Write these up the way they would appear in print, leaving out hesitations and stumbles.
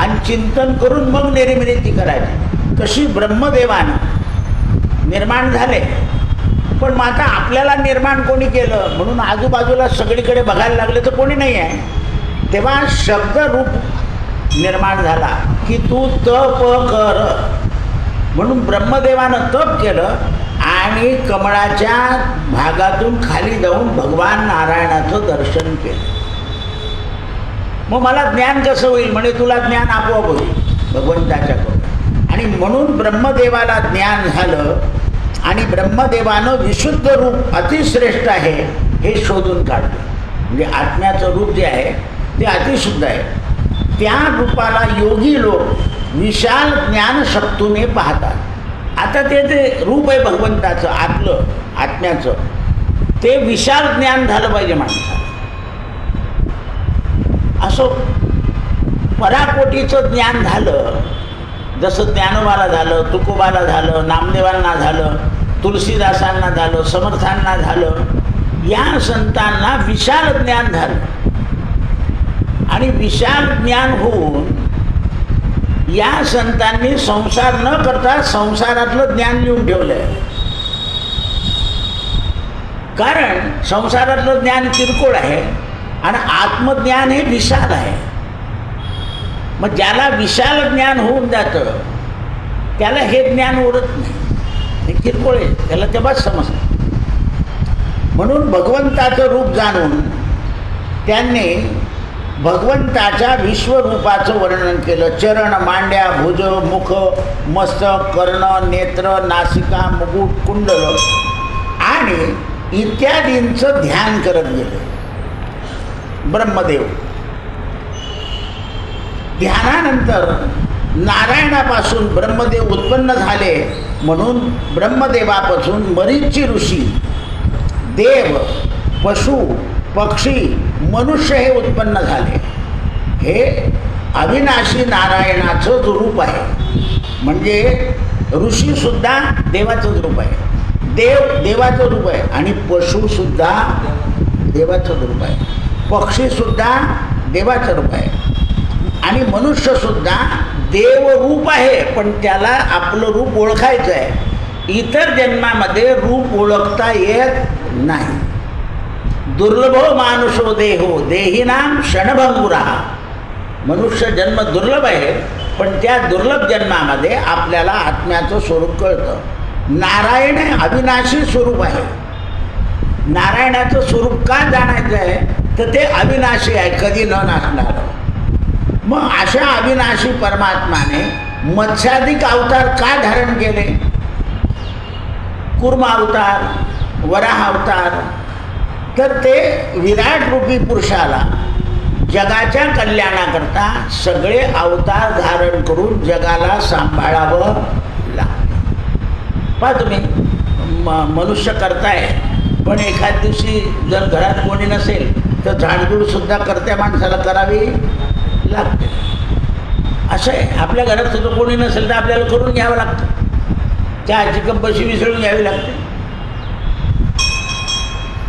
आणि चिंतन करून मग निर्मिती करायची. तशी ब्रह्मदेवानं निर्माण झाले. पण मग आता आपल्याला निर्माण कोणी केलं म्हणून आजूबाजूला सगळीकडे बघायला लागले तर कोणी नाही आहे. तेव्हा शब्दरूप निर्माण झाला की तू तप कर म्हणून ब्रह्मदेवानं तप केलं आणि कमळाच्या भागातून खाली जाऊन भगवान नारायणाचं दर्शन केलं. मग मला ज्ञान कसं होईल म्हणे तुला ज्ञान आपोआप होईल भगवंताच्याकडून. आणि म्हणून ब्रह्मदेवाला ज्ञान झालं आणि ब्रह्मदेवानं विशुद्ध रूप अतिश्रेष्ठ आहे हे शोधून काढलं. म्हणजे आत्म्याचं रूप जे आहे ते अतिशुद्ध आहे. त्या रूपाला योगी लोक विशाल ज्ञानशक्तीने पाहतात. आता ते रूप आहे भगवंताचं आतलं आत्म्याचं ते विशाल ज्ञान झालं पाहिजे माणसाला. असं पराकोटीचं ज्ञान झालं जसं ज्ञानोबाला झालं, तुकोबाला झालं, नामदेवांना झालं, तुलसीदासांना झालं, समर्थांना झालं. या संतांना विशाल ज्ञान झालं आणि विशाल ज्ञान होऊन या संतांनी संसार न करता संसारातलं ज्ञान लिहून ठेवलं आहे. कारण संसारातलं ज्ञान किरकोळ आहे आणि आत्मज्ञान हे विशाल आहे. मग ज्याला विशाल ज्ञान होऊन जातं त्याला हे ज्ञान उरत नाही, हे किरकोळ आहे, त्याला तेव्हाच समजतं. म्हणून भगवंताचं रूप जाणून त्यांनी भगवंताच्या विश्वरूपाचं वर्णन केलं. चरण, मांड्या, भुज, मुख, मस्तक, कर्ण, नेत्र, नासिका, मुकुट, कुंडल आणि इत्यादींचं ध्यान करत गेले ब्रह्मदेव. ध्यानानंतर नारायणापासून ब्रह्मदेव उत्पन्न झाले म्हणून ब्रह्मदेवापासून मरीची ऋषी, देव, पशु, पक्षी, मनुष्य हे उत्पन्न झाले. हे अविनाशी नारायणाचं जो रूप आहे. म्हणजे ऋषीसुद्धा देवाचंच रूप आहे, देव देवाचं रूप आहे आणि पशुसुद्धा देवाचं रूप आहे, पक्षीसुद्धा देवाचं रूप आहे आणि मनुष्यसुद्धा देवरूप आहे. पण त्याला आपलं रूप ओळखायचं आहे. इतर जन्मामध्ये रूप ओळखता येत नाही. दुर्लभो मानुषो देहो देहिनाम क्षणभंगुरा. मनुष्य जन्म दुर्लभ आहे पण त्या दुर्लभ जन्मामध्ये आपल्याला आत्म्याचं स्वरूप कळतं. नारायण हे अविनाशी स्वरूप आहे. नारायणाचं स्वरूप का जाणायचं आहे तर ते अविनाशी आहे, कधी न नाशणार. मग अशा अविनाशी परमात्माने मत्स्याधिक अवतार का धारण केले? कूर्म अवतार, वराह अवतार. तर ते विराट रूपी पुरुषाला जगाच्या कल्याणाकरता सगळे अवतार धारण करून जगाला सांभाळावं लागतं. पहा तुम्ही मनुष्य करताय पण एखाद दिवशी जर घरात कोणी नसेल तर झाडझूडसुद्धा करत्या माणसाला करावी लागते. असं आहे. आपल्या घरात सुद्धा कोणी नसेल तर आपल्याला करून घ्यावं लागतं. चहाची कप बशी विसळून घ्यावी लागते.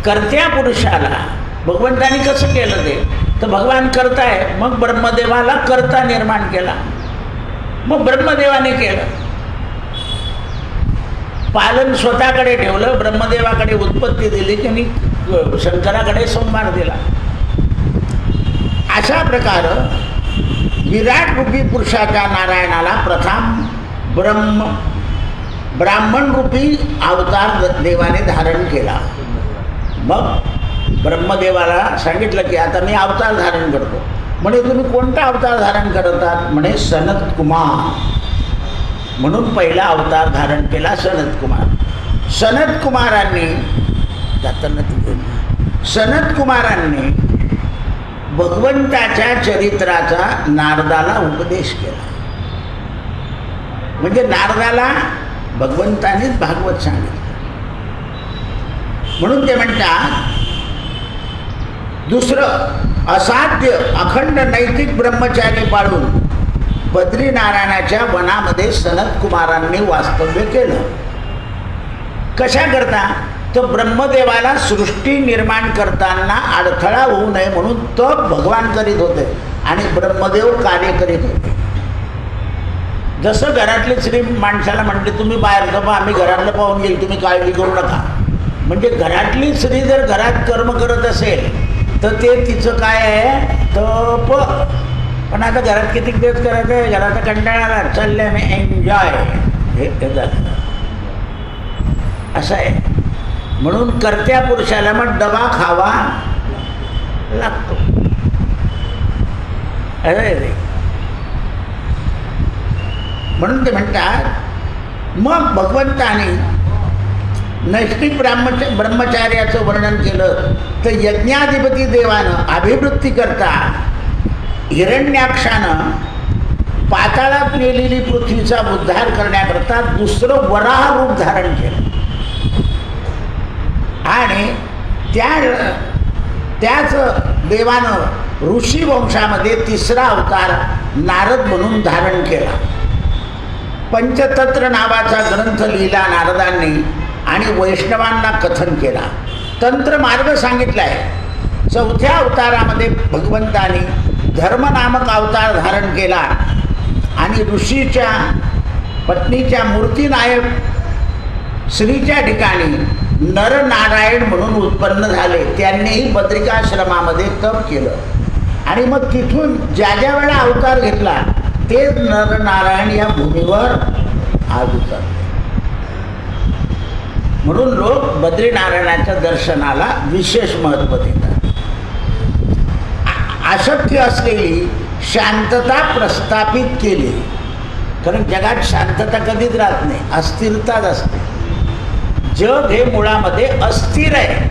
कर्त्या पुरुषाला भगवंतानी कसं केलं ते तर भगवान करताय. मग ब्रह्मदेवाला कर्ता निर्माण केला. मग ब्रह्मदेवाने केलं. पालन स्वतःकडे ठेवलं, ब्रह्मदेवाकडे उत्पत्ती दिली, त्यांनी शंकराकडे संभार दिला. अशा प्रकारे विराट रूपी पुरुषाच्या नारायणाला प्रथम ब्राह्मण रूपी अवतार देवाने धारण केला. मग ब्रह्मदेवाला सांगितलं की आता मी अवतार धारण करतो. म्हणे तुम्ही कोणता अवतार धारण करतात? म्हणे सनत कुमार. म्हणून पहिला अवतार धारण केला सनत कुमार. सनत कुमारांनी भगवंताच्या चरित्राचा नारदाला उपदेश केला. म्हणजे नारदाला भगवंतानेच भागवत सांगितलं. म्हणून ते म्हणतात दुसरं असाध्य अखंड नैतिक ब्रह्मचारी पाळून बद्रीनारायणाच्या वनामध्ये सनत कुमारांनी वास्तव्य केलं. कशा करता तर ब्रह्मदेवाला सृष्टी निर्माण करताना अडथळा होऊ नये म्हणून तप भगवान करीत होते आणि ब्रह्मदेव कार्य करीत होते. जसं घरातली स्त्री माणसाला म्हणते तुम्ही बाहेर जा बा, आम्ही घरातलं पाहून गेल, तुम्ही काळजी करू नका. म्हणजे घरातली स्त्री जर घरात कर्म करत असेल तर ते तिचं काय आहे तप. पण आता घरात किती दिवस करायचं आहे, घराचा कंटाळा आला, चालले मी एन्जॉय, हे झालं असं आहे. म्हणून कर्त्या पुरुषाला मग डबा खावा लागतो. अरे म्हणून ते म्हणतात मग भगवंताने नैष्ठिक ब्रह्मचार्याचं वर्णन केलं तर यज्ञाधिपती देवानं अभिवृत्ती करता हिरण्याक्षानं पाताळात नेलेली पृथ्वीचा उद्धार करण्याकरता दुसरं वराह रूप धारण केलं. आणि त्याच देवानं ऋषी वंशामध्ये तिसरा अवतार नारद म्हणून धारण केला. पंचतंत्र नावाचा ग्रंथ लिहिला नारदांनी आणि वैष्णवांना कथन केला. तंत्र मार्ग सांगितला आहे. चौथ्या अवतारामध्ये भगवंताने धर्म नामक अवतार धारण केला आणि ऋषीच्या पत्नीच्या मूर्तीनायक श्रीच्या ठिकाणी नरनारायण म्हणून उत्पन्न झाले. त्यांनीही बद्रिकाश्रमामध्ये तप केलं आणि मग तिथून ज्या ज्या वेळा अवतार घेतला तेच नरनारायण या भूमीवर आज उतरले. म्हणून लोक बद्रीनारायणाच्या दर्शनाला विशेष महत्त्व देतात. अशक्य असलेली शांतता प्रस्थापित केली. कारण जगात शांतता कधीच राहत नाही, अस्थिरताच असते. जग हे मुळामध्ये अस्थिर आहे.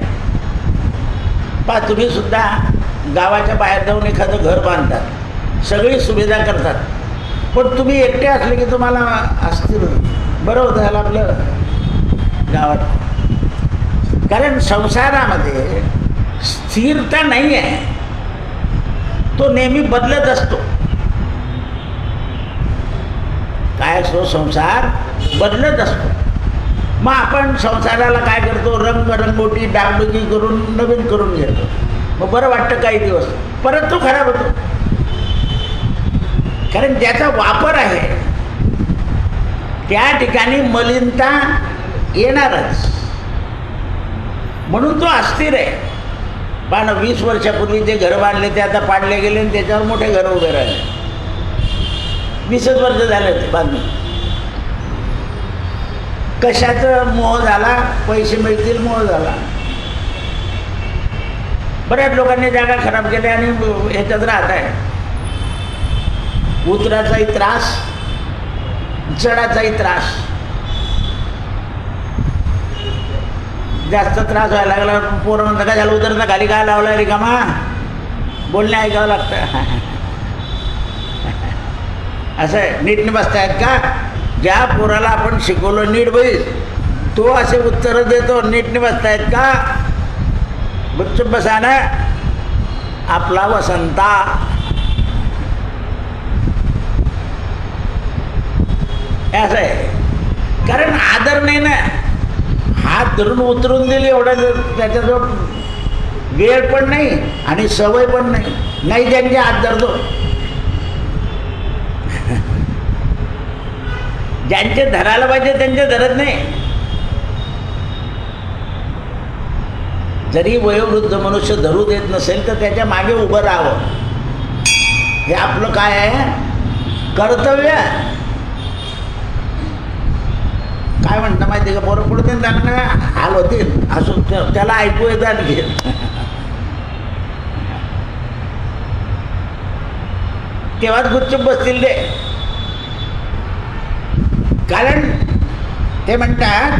पहा तुम्ही सुद्धा गावाच्या बाहेर जाऊन एखादं घर बांधतात, सगळी सुविधा करतात, पण तुम्ही एकटे असले की तुम्हाला अस्थिर बरं होतं झालं आपलं गावात. कारण संसारामध्ये स्थिरता नाही आहे, तो नेहमी बदलत असतो. काय असतो, संसार बदलत असतो. मग आपण संसाराला काय करतो, रंगरंगोटी डागडुगी करून नवीन करून घेतो. मग बरं वाटतं काही दिवस, परत तो खराब होतो. कारण ज्याचा वापर आहे त्या ठिकाणी मलिनता येणारच. म्हणून तो अस्थिर आहे. पण 20 वर्षापूर्वी जे घर बांधले ते आता पाडले गेले आणि त्याच्यावर मोठे घर उभे राहिले. 20च वर्ष झाले ते बांधून. कशाचं मोह झाला, पैसे मिळतील मोह झाला. बऱ्याच लोकांनी जागा खराब केल्या आणि ह्याच्यात राहत आहे. उतराचाही त्रास, चढाचाही त्रास. जास्त त्रास व्हायला लागला. पोरं म्हणतं काय झालं, उतरता खाली काय लावला रिकामा, बोलणे ऐकावं लागतं. असं आहे. नीटने बसतायत का, ज्या पोराला आपण शिकवलं नीट बैस तो असे उत्तरं देतो. नीटने बसतायत का, गुपचूप बसा ना, आपला वसंता. असं आहे. कारण आदर नाही ना, हात धरून उतरून दिले एवढं, त्याच्याजवळ वेळ पण नाही आणि सवय पण नाही. नाही त्यांचे हात धरतो. ज्यांचे धरायला पाहिजे त्यांचे धरत नाही. जरी वयोवृद्ध मनुष्य धरू देत नसेल तर त्याच्या मागे उभं राहावं. हे आपलं काय आहे, कर्तव्य. काय म्हणतं माहिती का, पोरं पुढे त्यांना हाल होतील असं त्याला ऐकू येतात घे. तेव्हाच गुपचूप बसतील ते. कारण ते म्हणतात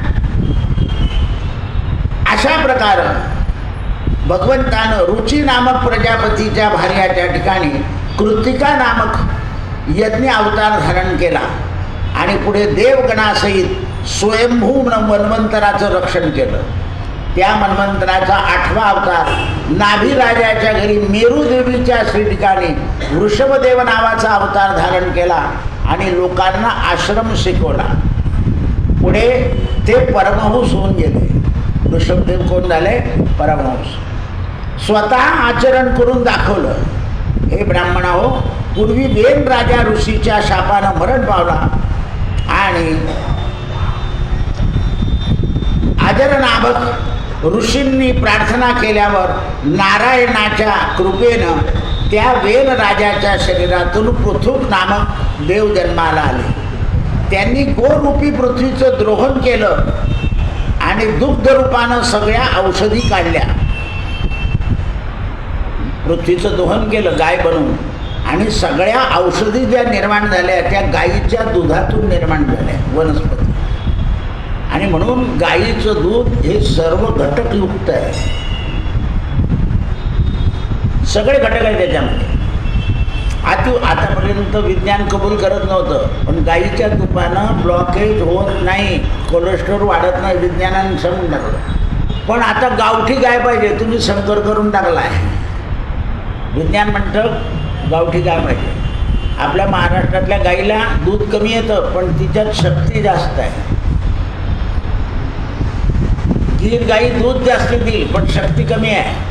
अशा प्रकारे भगवंतानं रुची नामक प्रजापतीच्या भार्याच्या ठिकाणी कृतिका नामक यज्ञ अवतार धारण केला आणि पुढे देवगणासहित स्वयंभू मन्वंतराचं रक्षण केलं. त्या मन्वंतराचा 8वा अवतार नाभिराजाच्या घरी मेरुदेवीच्या श्री ठिकाणी वृषभदेव नावाचा अवतार धारण केला आणि लोकांना आश्रम शिकवला. पुढे ते परमहंस होऊन गेले. वृषभदेव कोण झाले, परमहंस. स्वतः आचरण करून दाखवलं. हे ब्राह्मणा हो, पूर्वी वेन राजा ऋषीच्या शापानं मरण पावला आणि अजरनाभक ऋषींनी प्रार्थना केल्यावर नारायणाच्या कृपेनं त्या वेन राजाच्या शरीरातून पृथुक नामक देव जन्माला आले. त्यांनी गोरूपी पृथ्वीचं द्रोहण केलं आणि दुग्धरूपानं सगळ्या औषधी काढल्या. पृथ्वीचं दोहन केलं गाय बनवून आणि सगळ्या औषधी ज्या निर्माण झाल्या त्या गायीच्या दुधातून निर्माण झाल्या वनस्पती. आणि म्हणून गायीचं दूध हे सर्व घटकयुक्त आहे, सगळे घटक आहे त्याच्यामध्ये. आतापर्यंत विज्ञान कबूल करत नव्हतं, पण गायीच्या तुपानं ब्लॉकेज होत नाही, कोलेस्ट्रॉल वाढत नाही, विज्ञानाने समजून टाकलं. पण आता गावठी गाय पाहिजे, तुम्ही संकर करून टाकला आहे. विज्ञान म्हणतं गावठी गाय पाहिजे. आपल्या महाराष्ट्रातल्या गाईला दूध कमी येतं पण तिच्यात शक्ती जास्त आहे. गीर गाई दूध जास्त देईल पण शक्ती कमी आहे.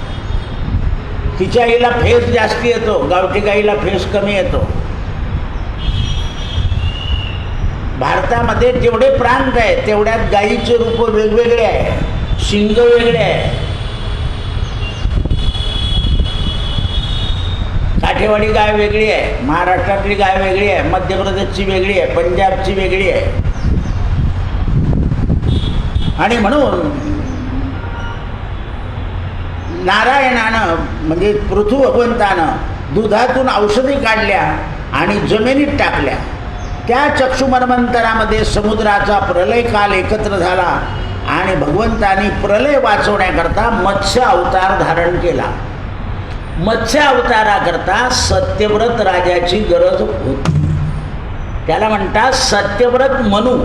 तिच्या आईला फेस जास्ती येतो, गावठी गाईला फेस कमी येतो. भारतामध्ये जेवढे प्रांत आहेत तेवढ्यात गायीचे रूप वेगवेगळे आहे, शिंग वेगळे आहे. काठेवाडी गाय वेगळी आहे, महाराष्ट्रातली गाय वेगळी आहे, मध्य प्रदेशची वेगळी आहे, पंजाबची वेगळी आहे. आणि म्हणून नारायणानं म्हणजे पृथ्वी भगवंतानं दुधातून औषधी काढल्या आणि जमिनीत टाकल्या. त्या चक्षुमन्वंतरामध्ये समुद्राचा प्रलय काल एकत्र झाला आणि भगवंतानी प्रलय वाचवण्याकरता मत्स्य अवतार धारण केला. मत्स्य अवताराकरता सत्यव्रत राजाची गरज होती. त्याला म्हणतात सत्यव्रत मनू.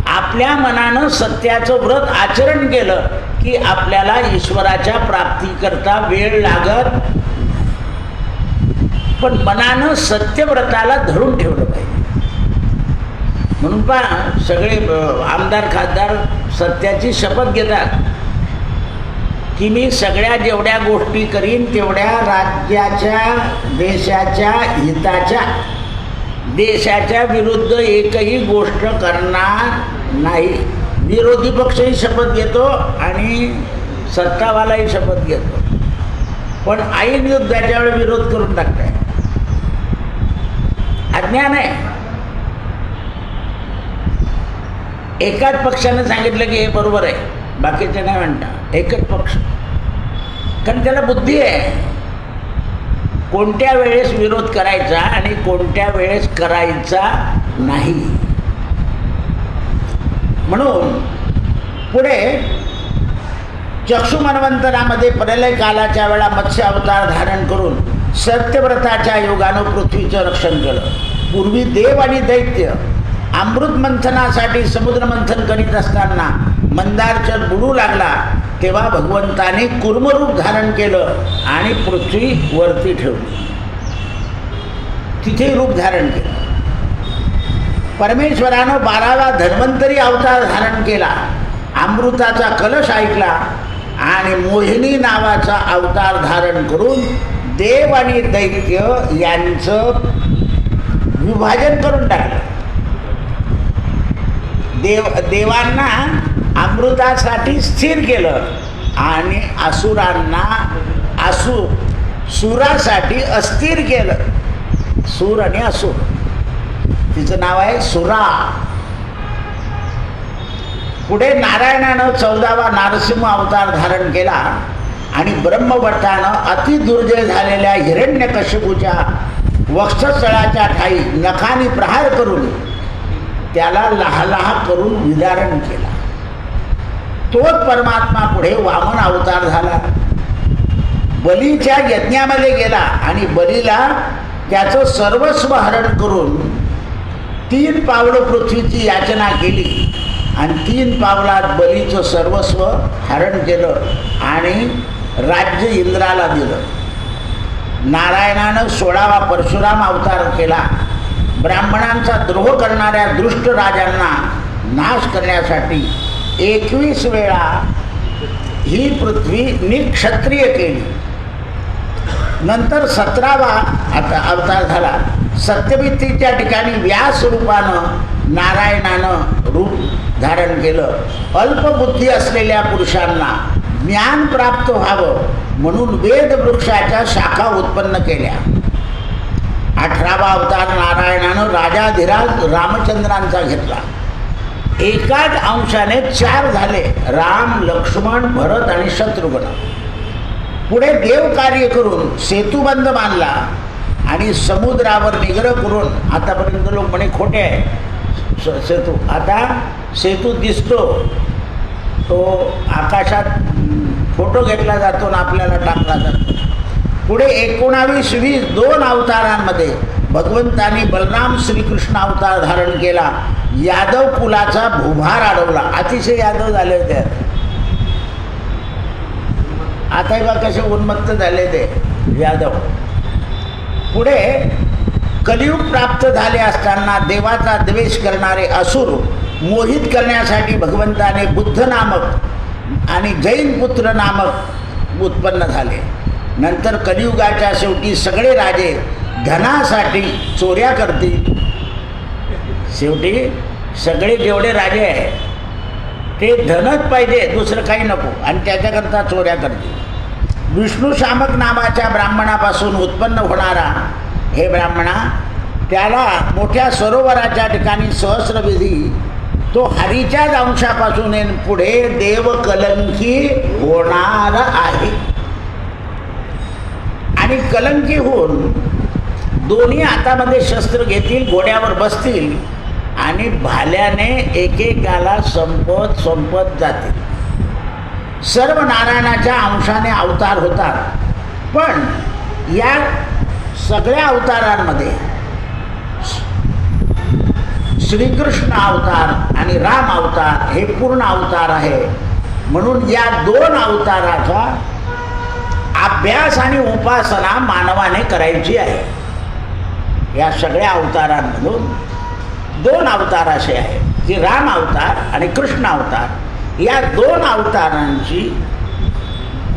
आपल्या मनानं सत्याचं व्रत आचरण केलं की आपल्याला ईश्वराच्या प्राप्तीकरता वेळ लागत, पण मनानं सत्यव्रताला धरून ठेवलं पाहिजे. म्हणून पहा सगळे आमदार खासदार सत्याची शपथ घेतात की मी सगळ्या जेवढ्या गोष्टी करीन तेवढ्या राज्याच्या देशाच्या हिताच्या, देशाच्या विरुद्ध एकही गोष्ट करणार नाही. विरोधी पक्षही शपथ घेतो आणि सत्तावालाही शपथ घेतो, पण ऐन युद्धाच्या वेळी विरोध करून टाकताय. अज्ञान आहे. एकाच पक्षाने सांगितलं की हे बरोबर आहे, बाकीचे नाही म्हणता. एकच पक्ष, कारण त्याला बुद्धी आहे कोणत्या वेळेस विरोध करायचा आणि कोणत्या वेळेस करायचा नाही. म्हणून पुढे चक्षुमन्वंतरामध्ये प्रलय कालाच्या वेळा मत्स्य अवतार धारण करून सत्यव्रताच्या योगानं पृथ्वीचं रक्षण केलं. पूर्वी देव आणि दैत्य अमृत मंथनासाठी समुद्र मंथन करीत असताना मंदारचल बुडू लागला तेव्हा भगवंताने कूर्मरूप धारण केलं आणि पृथ्वी वरती ठेवली, तिथे रूप धारण केलं. परमेश्वरानं 12वा धन्वंतरी अवतार धारण केला, अमृताचा कलश ऐकला आणि मोहिनी नावाचा अवतार धारण करून देव आणि दैत्य यांचं विभाजन करून टाकलं. देवांना अमृतासाठी स्थिर केलं आणि असुरांना सुरासाठी अस्थिर केलं. सूर आणि असुर, तिचं नाव आहे सुरा. पुढे नारायणानं 14वा नारसिंह अवतार धारण केला आणि ब्रह्मभट्टानं अतिदुर्जय झालेल्या हिरण्यकश्यपूच्या वक्षस्थळाच्या ठाई नखानी प्रहार करून त्याला लहालहा करून विदारण केला. तोच परमात्मा पुढे वामन अवतार झाला. बलीच्या यज्ञामध्ये गेला आणि बलीला त्याचं सर्वस्व हरण करून 3 पावलं पृथ्वीची याचना केली आणि 3 पावलात बलीचं सर्वस्व हरण केलं आणि राज्य इंद्राला दिलं. नारायणानं 16वा परशुराम अवतार केला. ब्राह्मणांचा द्रोह करणाऱ्या दुष्ट राजांना नाश करण्यासाठी 21 वेळा ही पृथ्वी निक्षत्रिय केली. नंतर 17वा आता अवतार झाला. सत्यभित्तीच्या ठिकाणी व्यास रूपानं नारायणानं रूप धारण केलं. अल्पबुद्धी असलेल्या पुरुषांना ज्ञान प्राप्त व्हावं म्हणून वेद वृक्षाच्या शाखा उत्पन्न केल्या. 18वा अवतार नारायणानं राजाधिराज रामचंद्रांचा घेतला. एकाच अंशाने 4 झाले, राम, लक्ष्मण, भरत आणि शत्रुघ्न. पुढे देव कार्य करून सेतुबंध बांधला आणि समुद्रावर निग्रह करून, आतापर्यंत लोक म्हणे खोटे आहे सेतू, आता सेतू दिसतो, तो आकाशात फोटो घेतला जातो आणि आपल्याला टाकला जातो. पुढे 19-20 2 अवतारांमध्ये भगवंतांनी बलराम श्रीकृष्ण अवतार धारण केला. यादव कुलाचा भुभार अडवला. अतिशय यादव झाले होते. आता बा कसे उन्मत्त झाले ते यादव. पुढे कलियुग प्राप्त झाले असताना देवाचा द्वेष करणारे असुर मोहित करण्यासाठी भगवंताने बुद्ध नामक आणि जैन पुत्र नामक उत्पन्न झाले. नंतर कलियुगाच्या शेवटी सगळे राजे धनासाठी चोऱ्या करतील. शेवटी सगळे जेवढे राजे आहे ते धनच पाहिजे, दुसरं काही नको, आणि त्याच्याकरता चोऱ्या करतील. विष्णू शामक नावाच्या ब्राह्मणापासून उत्पन्न होणारा हे ब्राह्मणा, त्याला मोठ्या सरोवराच्या ठिकाणी सहस्रविधी तो हरीच्याच अंशापासून पुढे देवकलंकी होणार आहे. आणि कलंकी होऊन दोन्ही हातामध्ये शस्त्र घेतील, घोड्यावर बसतील आणि भाल्याने एकेकाला संपत जातील. सर्व नारायणाच्या अंशाने अवतार होतात. पण या सगळ्या अवतारांमध्ये श्रीकृष्ण अवतार आणि राम अवतार हे पूर्ण अवतार आहे. म्हणून या 2 अवताराचा अभ्यास आणि उपासना मानवाने करायची आहे. या सगळ्या अवतारांमधून 2 अवतार असे आहेत की राम अवतार आणि कृष्ण अवतार. या 2 अवतारांची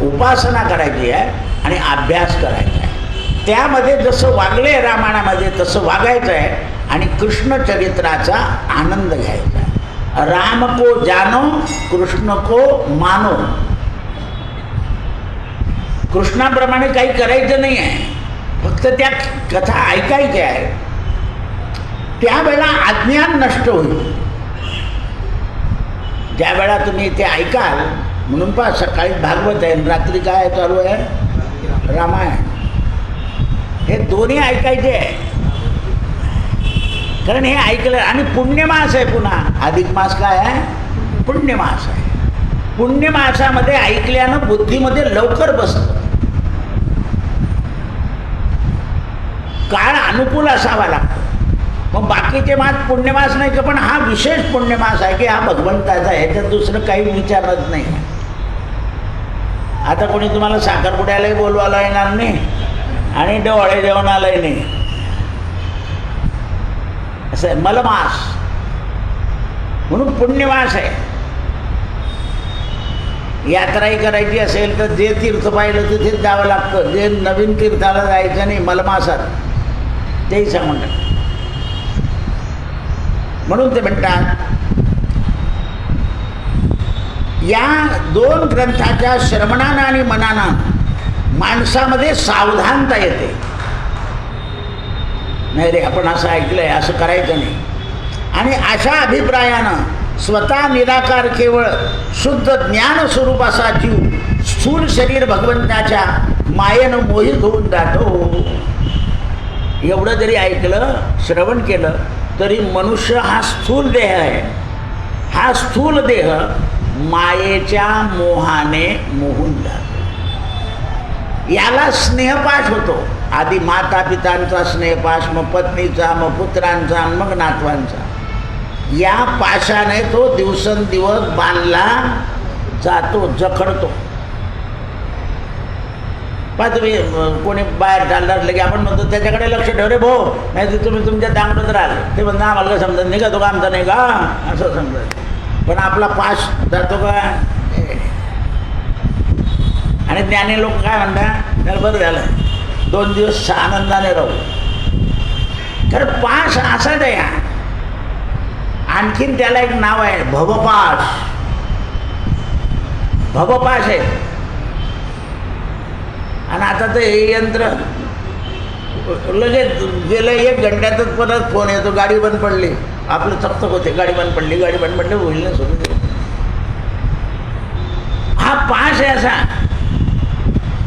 उपासना करायची आहे आणि अभ्यास करायचा आहे. त्यामध्ये जसं वागले रामायणामध्ये तसं वागायचं आहे आणि कृष्ण चरित्राचा आनंद घ्यायचा आहे. राम को जानो, कृष्ण को मानो. कृष्णाप्रमाणे काही करायचं नाही आहे, फक्त त्या कथा ऐकायच्या आहे. त्यावेळेला अज्ञान नष्ट होईल. ज्यावेळा तुम्ही ते ऐकाल, म्हणून पहा सकाळी भागवत आहे, रात्री काय चालू आहे रामायण, हे दोन्ही ऐकायचे आहे. कारण हे ऐकलं. आणि पुण्यमास आहे, पुन्हा अधिक मास काय आहे, पुण्यमास आहे. पुण्यमासामध्ये ऐकल्यानं बुद्धीमध्ये लवकर बसतं. काळ अनुकूल असावा लागतो. मग बाकीचे मास पुण्यमास नाही का, पण हा विशेष पुण्यमास आहे की हा भगवंताचा आहे, ह्याच्यात दुसरं काही विचारत नाही. आता कोणी तुम्हाला साखरपुड्यालाही बोलवायला येणार नाही आणि डोळे जेवणालाही नाही. असं आहे मलमास, म्हणून पुण्यमास आहे. यात्राही करायची असेल तर जे तीर्थ पाहिलं तिथेच जावं लागतं. जे नवीन तीर्थाला जायचं नाही मलमासात, तेही सांगून टाक. म्हणून ते म्हणतात या 2 ग्रंथाच्या श्रवणानं आणि मनानं माणसामध्ये सावधानता येते. नाही रे, आपण असं ऐकलंय, असं करायचं नाही. आणि अशा अभिप्रायानं स्वतः निराकार केवळ शुद्ध ज्ञान स्वरूप असा जीव स्थूल शरीर भगवंताच्या मायेनं मोहित होऊन जातो. एवढं जरी ऐकलं, श्रवण केलं, तरी मनुष्य हा स्थूल देह आहे. हा स्थूल देह मायेच्या मोहाने मोहून जातो. याला स्नेहपाश होतो. आधी माता पितांचा स्नेहपाश, मग पत्नीचा, मग पुत्रांचा, मग नातवांचा. या पाशाने तो दिवसेंदिवस बांधला जातो, जखडतो. पहा तुम्ही कोणी बाहेर चालणार लगे आपण म्हणतो त्याच्याकडे लक्ष ठेव रे भाऊ, नाही तर तुम्ही तुमच्या दांगडत राहाल. ते म्हणता आम्हाला काय समजत नाही का, तो का आमचा नाही का, असं समजत. पण आपला पाश जातो का. आणि ज्ञानी लोक काय म्हणतात, त्याला बरं झालं 2 दिवस आनंदाने राहू. तर पाश असा द्या. आणखीन त्याला एक नाव आहे भवपाश. भवपाश आहे. आणि आता तर हे यंत्र लगेच गेलं 1 घंट्यातच परत फोन येतो, गाडी बंद पडली. आपलं थकथक होते, गाडी बंद पडली, गाडी बंद पडली, होईल ना सुरू. हा पाश आहे असा.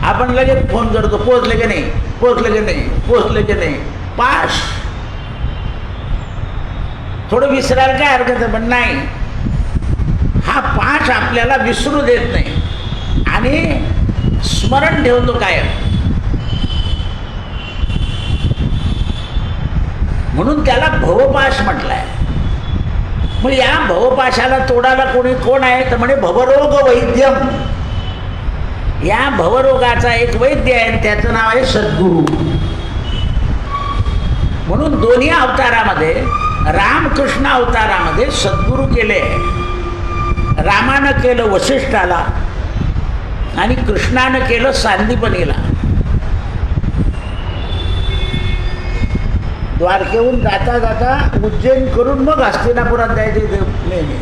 आपण लगेच फोन करतो, पोचले की नाही, पोचले की नाही, पोचले की नाही. पाश. थोडं विसरायला काय हरकत आहे, पण नाही, हा पाश आपल्याला विसरू देत नाही आणि स्मरण ठेवतो कायम. म्हणून त्याला भवपाश म्हटलंय. मग या भवपाशाला तोडायला कोण आहे तर म्हणे भवरोग वैद्यम. या भवरोगाचा एक वैद्य आहे, त्याचं नाव आहे सद्गुरू. म्हणून दोन्ही अवतारामध्ये, रामकृष्ण अवतारामध्ये सद्गुरू केले. रामानं केलं वसिष्ठाला आणि कृष्णानं केलं सांदीपनीला. द्वारकेहून जाता जाता उज्जैन करून मग हस्तिनापुरात जायचे नेहमी.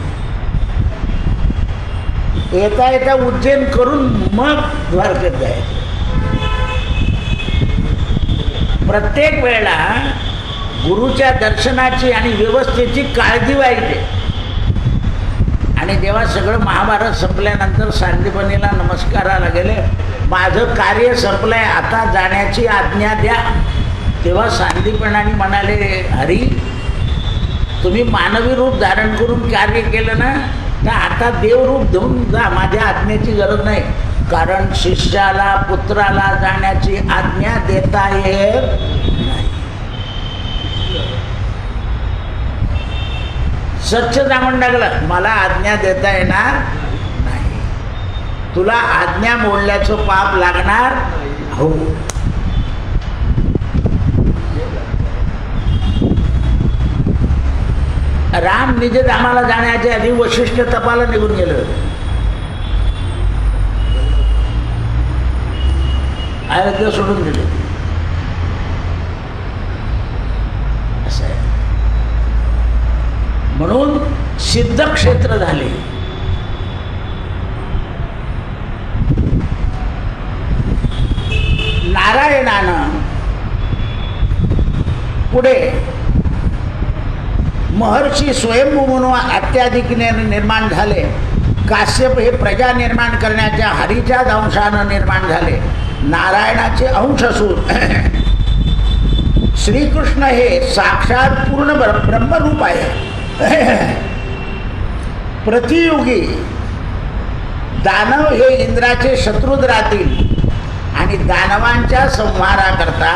येता येता उज्जैन करून मग द्वारकेत जायचे. प्रत्येक वेळेला गुरुच्या दर्शनाची आणि व्यवस्थेची काळजी व्हायची. आणि जेव्हा सगळं महाभारत संपल्यानंतर सांदीपनीला नमस्काराला गेले, माझं कार्य संपलंय, आता जाण्याची आज्ञा द्या. तेव्हा सांदीपनाने म्हणाले, हरी तुम्ही मानवी रूप धारण करून कार्य केलं ना, तर आता देवरूप घेऊन जा, माझ्या आज्ञेची गरज नाही. कारण शिष्याला पुत्राला जाण्याची आज्ञा देता येत नाही. सच्च सांगून टाकलं, मला आज्ञा देता येणार नाही. तुला आज्ञा मोडल्याचं पाप लागणार. हो. राम निजधामाला जाण्याच्या आधी वशिष्ठ तपाला निघून गेलं. अयोध्या सोडून दिले. असं आहे. म्हणून सिद्धक्षेत्र झाले. नारायणानं पुढे महर्षी स्वयंभू म्हणून अत्याधिकने निर्माण झाले. काश्यप हे प्रजा निर्माण करण्याच्या हरीच्याच अंशानं निर्माण झाले. नारायणाचे अंश असून श्रीकृष्ण हे साक्षात पूर्ण ब्रह्मरूप आहे. प्रतियुगी दानव हे इंद्राचे शत्रुत राहतील आणि दानवांच्या संहाराकरता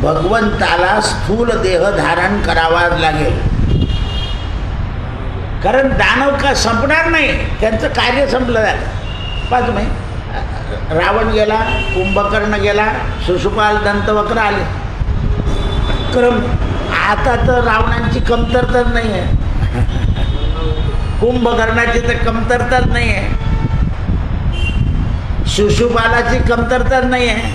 भगवंताला स्थूल देह धारण करावाच लागेल. कारण दानव का संपणार नाही, त्यांचं कार्य संपलं झालं. पहा तुम्ही, रावण गेला, कुंभकर्ण गेला, शिशुपाल दंतवक्र आले. क्रम आता तर रावणांची कमतरताच नाही आहे, कुंभकर्णाची तर कमतरताच नाही आहे, शिशुपालाची कमतरताच नाही आहे.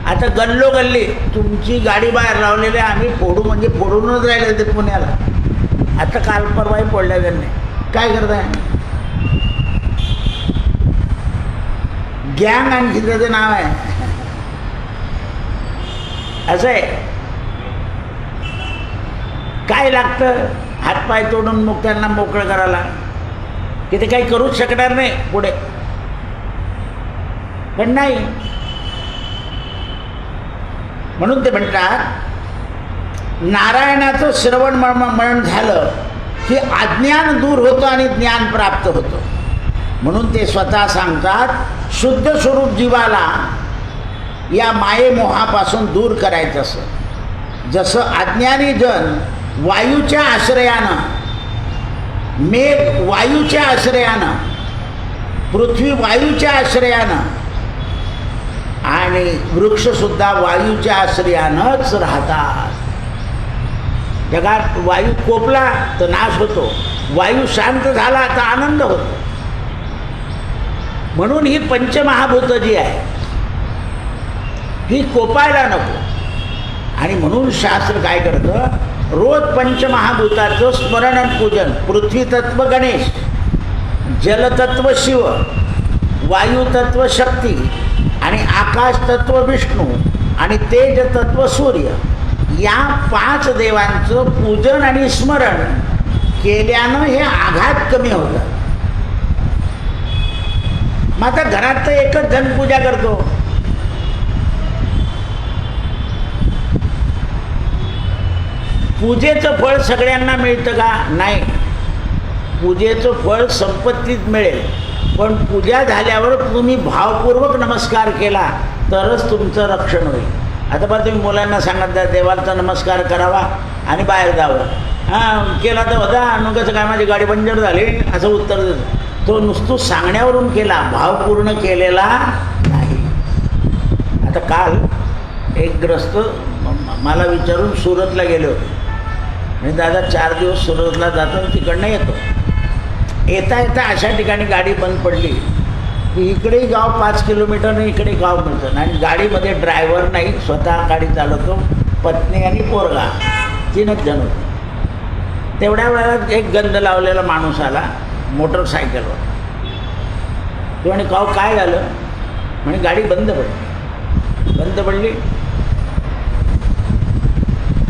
आता गल्लोगल्ली तुमची गाडी बाहेर लावलेली, आम्ही फोडू म्हणजे फोडूनच राहिले ते पुण्याला. आता काल परवाही पडल्या त्यांनी. काय करताय? गँग आणखी त्याचं नाव आहे. असं आहे. काय लागतं? हातपाय तोडून मग त्यांना मोकळं करायला, की ते काही करूच शकणार नाही पुढे. पण नाही, म्हणून ते म्हणतात नारायणाचं श्रवण मनन झालं की अज्ञान दूर होतं आणि ज्ञान प्राप्त होतं. म्हणून ते स्वतः सांगतात, शुद्ध स्वरूप जीवाला या मायेमोहापासून दूर करायचं असं. जसं अज्ञानी जन वायूच्या आश्रयानं, मेघ वायूच्या आश्रयानं, पृथ्वी वायूच्या आश्रयानं आणि वृक्षसुद्धा वायूच्या आश्रयानंच राहतात. जगात वायू कोपला तर नाश होतो, वायू शांत झाला तर आनंद होतो. म्हणून ही पंचमहाभूतं जी आहे ही कोपायला नको. आणि म्हणून शास्त्र काय करतं, रोज पंचमहाभूताचं स्मरण आणि पूजन. पृथ्वी तत्व गणेश, जलतत्व शिव, वायुतत्व शक्ती आणि आकाश तत्व विष्णू आणि तेज तत्व सूर्य, या 5 देवांचं पूजन आणि स्मरण केल्यानं हे आघात कमी होतात. मग आता घरात तर एकच जण पूजा करतो. पूजेचं फळ सगळ्यांना मिळतं का? नाही. पूजेचं फळ संपत्तीत मिळेल, पण पूजा झाल्यावर तुम्ही भावपूर्वक नमस्कार केला तरच तुमचं रक्षण होईल. आता बरं तुम्ही मुलांना सांगत जा देवाचा नमस्कार करावा आणि बाहेर जावं. हां केला तर होता, नुकचं काय माझी गाडी पंक्चर झाली असं उत्तर देतो. तो नुसतं सांगण्यावरून केला, भावपूर्ण केलेला नाही. आता काल एक ग्रस्त मला विचारून सुरतला गेले होते. मी दादा 4 दिवस सुरतला जातो आणि तिकडनं येतो. येता येता अशा ठिकाणी गाडी बंद पडली की इकडेही गाव 5 किलोमीटर इकडे गाव मिळतं आणि गाडीमध्ये ड्रायव्हर नाही, स्वतः गाडी चालवतो, पत्नी आणि पोरगा, 3च जण होते. तेवढ्या वेळात एक गंध लावलेला माणूस आला मोटरसायकलवर. तो म्हणे काव काय झालं? म्हणे गाडी बंद पडली.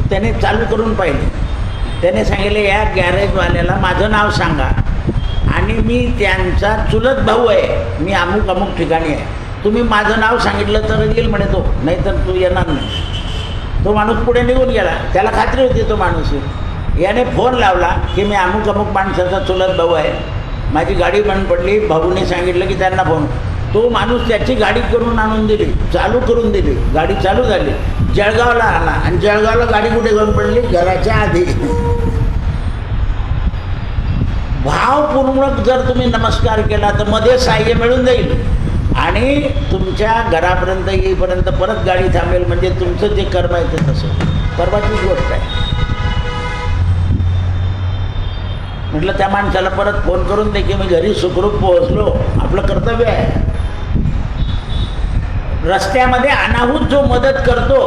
त्याने चालू करून पाहिली. त्याने सांगितले या गॅरेजवाल्याला माझं नाव सांगा आणि मी त्यांचा चुलत भाऊ आहे, मी अमुक अमुक ठिकाणी आहे, तुम्ही माझं नाव सांगितलं तर येईल म्हणे तो, नाही तर तू येणार नाही. तो माणूस पुढे निघून गेला. त्याला खात्री होती तो माणूस येईल. याने फोन लावला की मी अमुक अमुक माणसाचा चुलत भाऊ आहे, माझी गाडी बंद पडली, भाऊने सांगितलं की त्यांना फोन. तो माणूस त्याची गाडी करून आणून दिली, चालू करून दिली, गाडी चालू झाली. जळगावला आला आणि जळगावला गाडी कुठे बंद पडली? घराच्या आधी. भावपूर्वक जर तुम्ही नमस्कार केला तर मध्ये साह्य मिळून जाईल आणि तुमच्या घरापर्यंत येईपर्यंत परत गाडी थांबेल. म्हणजे तुमचं जे कर्म आहे ते तसं. परवाचीच गोष्ट आहे. म्हटलं त्या माणसाला परत फोन करून दे की मी घरी सुखरूप पोहोचलो, आपलं कर्तव्य आहे. रस्त्यामध्ये अनाहूत जो मदत करतो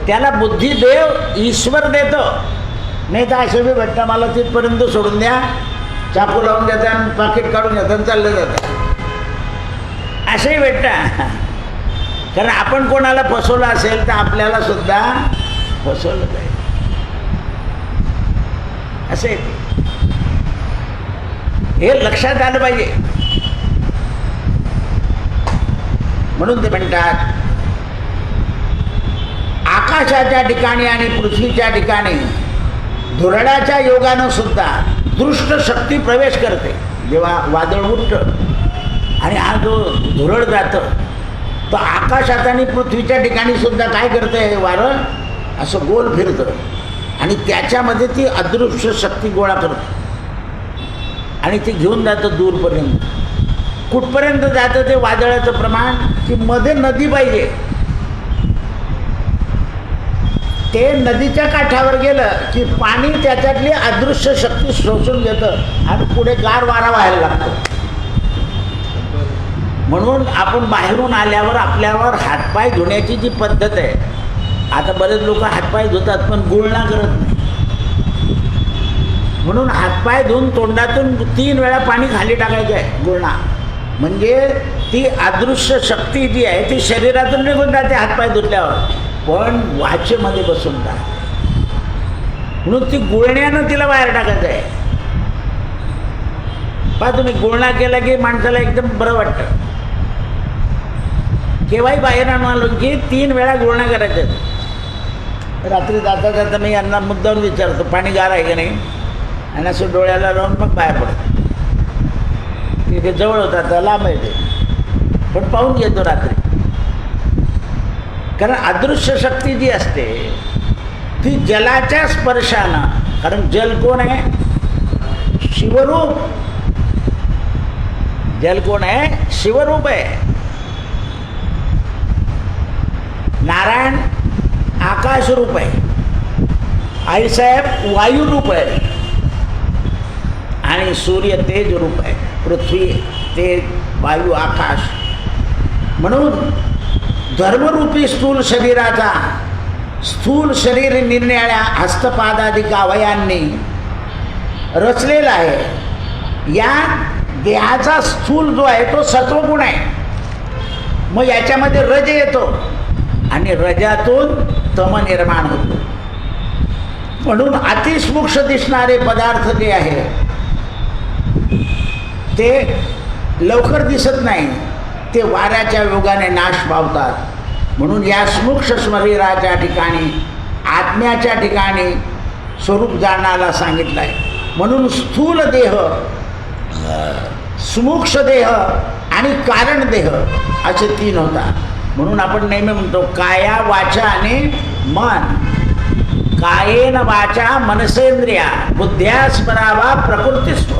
त्याला बुद्धिदेव ईश्वर देतो. नाही तर असे बी भेटतं मला तिथपर्यंत सोडून द्या, चाकू लावून देतात आणि पाकिट काढून देतात आणि चाललं जातं. असेही भेटतं. कारण आपण कोणाला फसवलं असेल तर आपल्याला सुद्धा फसवलं जाईल. असे हे लक्षात आलं पाहिजे. म्हणून ते म्हणतात आकाशाच्या ठिकाणी आणि पृथ्वीच्या ठिकाणी धुरळाच्या योगानं सुद्धा दृष्ट शक्ती प्रवेश करते. जेव्हा वादळ उठतं आणि हा जो धुरळ जातं तर आकाशात आणि पृथ्वीच्या ठिकाणी सुद्धा काय करतं हे वारं असं गोल फिरतं आणि त्याच्यामध्ये ती अदृश्य शक्ती गोळा करते आणि ती घेऊन जातं दूरपर्यंत. कुठपर्यंत जातं ते वादळाचं प्रमाण की मध्ये नदी पाहिजे, ते नदीच्या काठावर गेलं की पाणी त्याच्यातली अदृश्य शक्ती शोषून घेतं आणि पुढे गार वारा व्हायला लागतो. म्हणून आपण बाहेरून आल्यावर आपल्यावर हातपाय धुण्याची जी पद्धत आहे, आता बरेच लोक हातपाय धुतात पण गुळणा करत नाही. म्हणून हातपाय धुवून तोंडातून 3 वेळा पाणी खाली टाकायचं आहे गुळणा. म्हणजे ती अदृश्य शक्ती जी आहे ती शरीरातून निघून जाते हातपाय धुतल्यावर, पण वाचेमध्ये बसून राहते. म्हणून ती गुळण्यानं तिला बाहेर टाकायचं आहे. पहा तुम्ही गुळणा केला की माणसाला एकदम बरं वाटतं. केव्हाही बाहेर आलो की 3 वेळा गुळणा करायचं. रात्री जाता जाता मी यांना मुद्दाम विचारतो पाणी गार आहे की नाही, आणि असं डोळ्याला लावून मग बाहेर पडतो. तिथे जवळ होता तर लांब आहे ते, पण पाहून घेतो रात्री. कारण अदृश्य शक्ती जी असते ती जलाच्या स्पर्शानं, कारण जल कोण आहे? शिवरूप. जल कोण आहे? शिवरूप आहे. नारायण आकाश रूप आहे, आईसाहेब वायू रूप आहे आणि सूर्य तेज रूप आहे. पृथ्वी तेज वायू आकाश. म्हणून धर्मरूपी स्थूल शरीराचा स्थूल शरीर निरनिराळ्या हस्तपादादिक अवयांनी रचलेला आहे. या देहाचा स्थूल जो आहे तो सत्वगुण आहे. मग याच्यामध्ये रज येतो आणि रजातून तम निर्माण होतो. म्हणून अतिसूक्ष्म दिसणारे पदार्थ जे आहे ते लवकर दिसत नाही, ते वाऱ्याच्या योगाने नाश पावतात. म्हणून या सूक्ष्म शरीराच्या ठिकाणी आत्म्याच्या ठिकाणी स्वरूप जाणाला सांगितलं आहे. म्हणून स्थूल देह, सूक्ष्म देह आणि कारण देह असे तीन होतात. म्हणून आपण नेहमी म्हणतो काया वाचा आणि मन. कायेन वाचा मनसेंद्रिया बुद्ध्या स्मरावा प्रकृतीस्व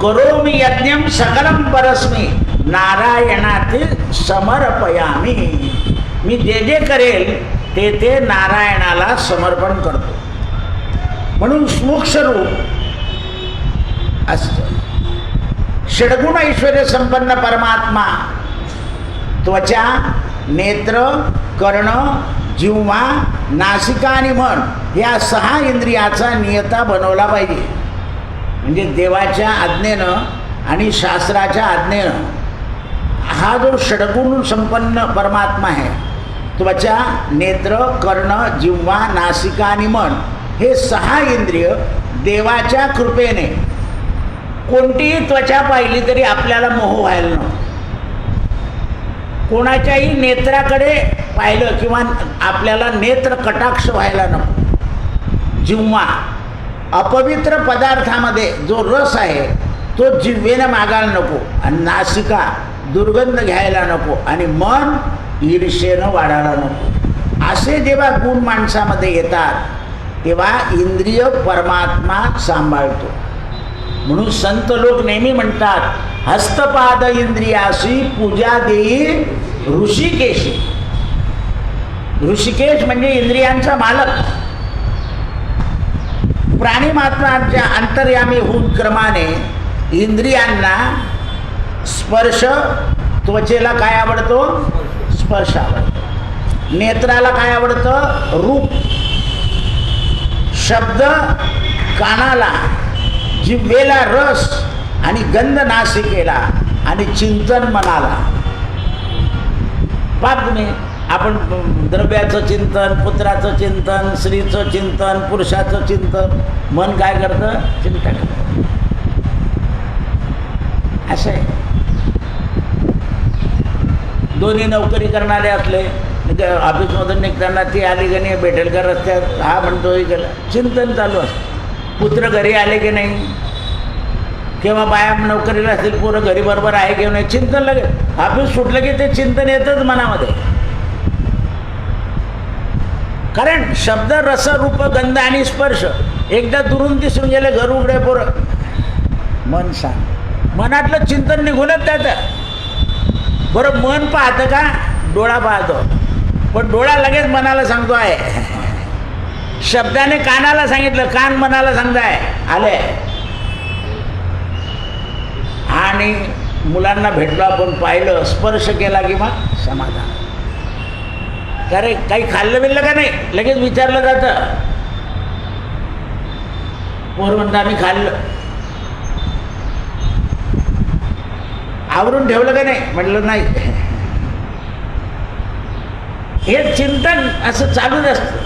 करोमि यज्ञम सकलम परस्मी नारायणातील समर्पयामी. मी जे जे करेल ते ते नारायणाला समर्पण करतो. म्हणून सूक्ष्म रूप असतं. षड्गुण ऐश्वर्य संपन्न परमात्मा त्वचा, नेत्र, कर्ण, जिव्हा, नासिका आणि मन या 6 इंद्रियाचा नियता बनवला पाहिजे. म्हणजे देवाच्या आज्ञेनं आणि शास्त्राच्या आज्ञेनं हा जो षड्गुण संपन्न परमात्मा आहे, त्वचा, नेत्र, कर्ण, जिव्हा, नासिका आणि मन हे 6 इंद्रिय देवाच्या कृपेने कोणतीही त्वचा पाहिली तरी आपल्याला मोह व्हायला नको. कोणाच्याही नेत्राकडे पाहिलं किंवा आपल्याला नेत्र कटाक्ष व्हायला नको. जिव्हा अपवित्र पदार्थामध्ये जो रस आहे तो जिव्हेनं मागायला नको. आणि नासिका दुर्गंध घ्यायला नको. आणि मन ईर्षेनं वाढायला नको. असे जेव्हा गुण माणसामध्ये येतात तेव्हा इंद्रिय परमात्मा सांभाळतो. म्हणून संत लोक नेहमी म्हणतात हस्तपाद इंद्रियाशी पूजा देई ऋषिकेशी. ऋषिकेश म्हणजे इंद्रियांचा मालक. प्राणी मात्रांच्या अंतर्यामी होऊन क्रमाने इंद्रियांना स्पर्श, त्वचेला काय आवडतो? स्पर्श आवडतो. नेत्राला काय आवडतं? रूप. शब्द कानाला, जिव्हेला रस आणि गंध नासिकेला आणि चिंतन मनाला. पाहत तुम्ही आपण द्रव्याचं चिंतन, पुत्राचं चिंतन, स्त्रीचं चिंतन, पुरुषाचं चिंतन, मन काय करतं? चिंता करतं. असं आहे. दोन्ही नोकरी करणारे असले ऑफिसमधून निघताना ती आली की नाही भेटेल का रस्त्यात, हा म्हणतो हे केलं, चिंतन चालू असतं. पुत्र घरी आले की नाही, किंवा बाया नोकरीला असतील पोरं घरी बरोबर आहे किंवा नाही, चिंतन लगेच. ऑफिस सुटलं की ते चिंतन येतच मनामध्ये. कारण शब्द, रस, रूप, गंध आणि स्पर्श एकदा दुरून दिसून गेले, घर उघडे पोरं, मन सांग. मनातलं चिंतन निघूनच त्याचं. बरं मन पाहतं का? डोळा पाहतो, पण डोळा लगेच मनाला सांगतो आहे. शब्दाने कानाला सांगितलं, कान मनाला सांगताय आले. आणि मुलांना भेटलो आपण, पाहिलं, स्पर्श केला की मग समाधान. अरे काही खाल्लं बिल्लं का नाही, लगेच विचारलं जातं. पोर म्हणतं आम्ही खाल्लं. आवरून ठेवलं का नाही, म्हटलं नाही. हे चिंतन असं चालूच असतं.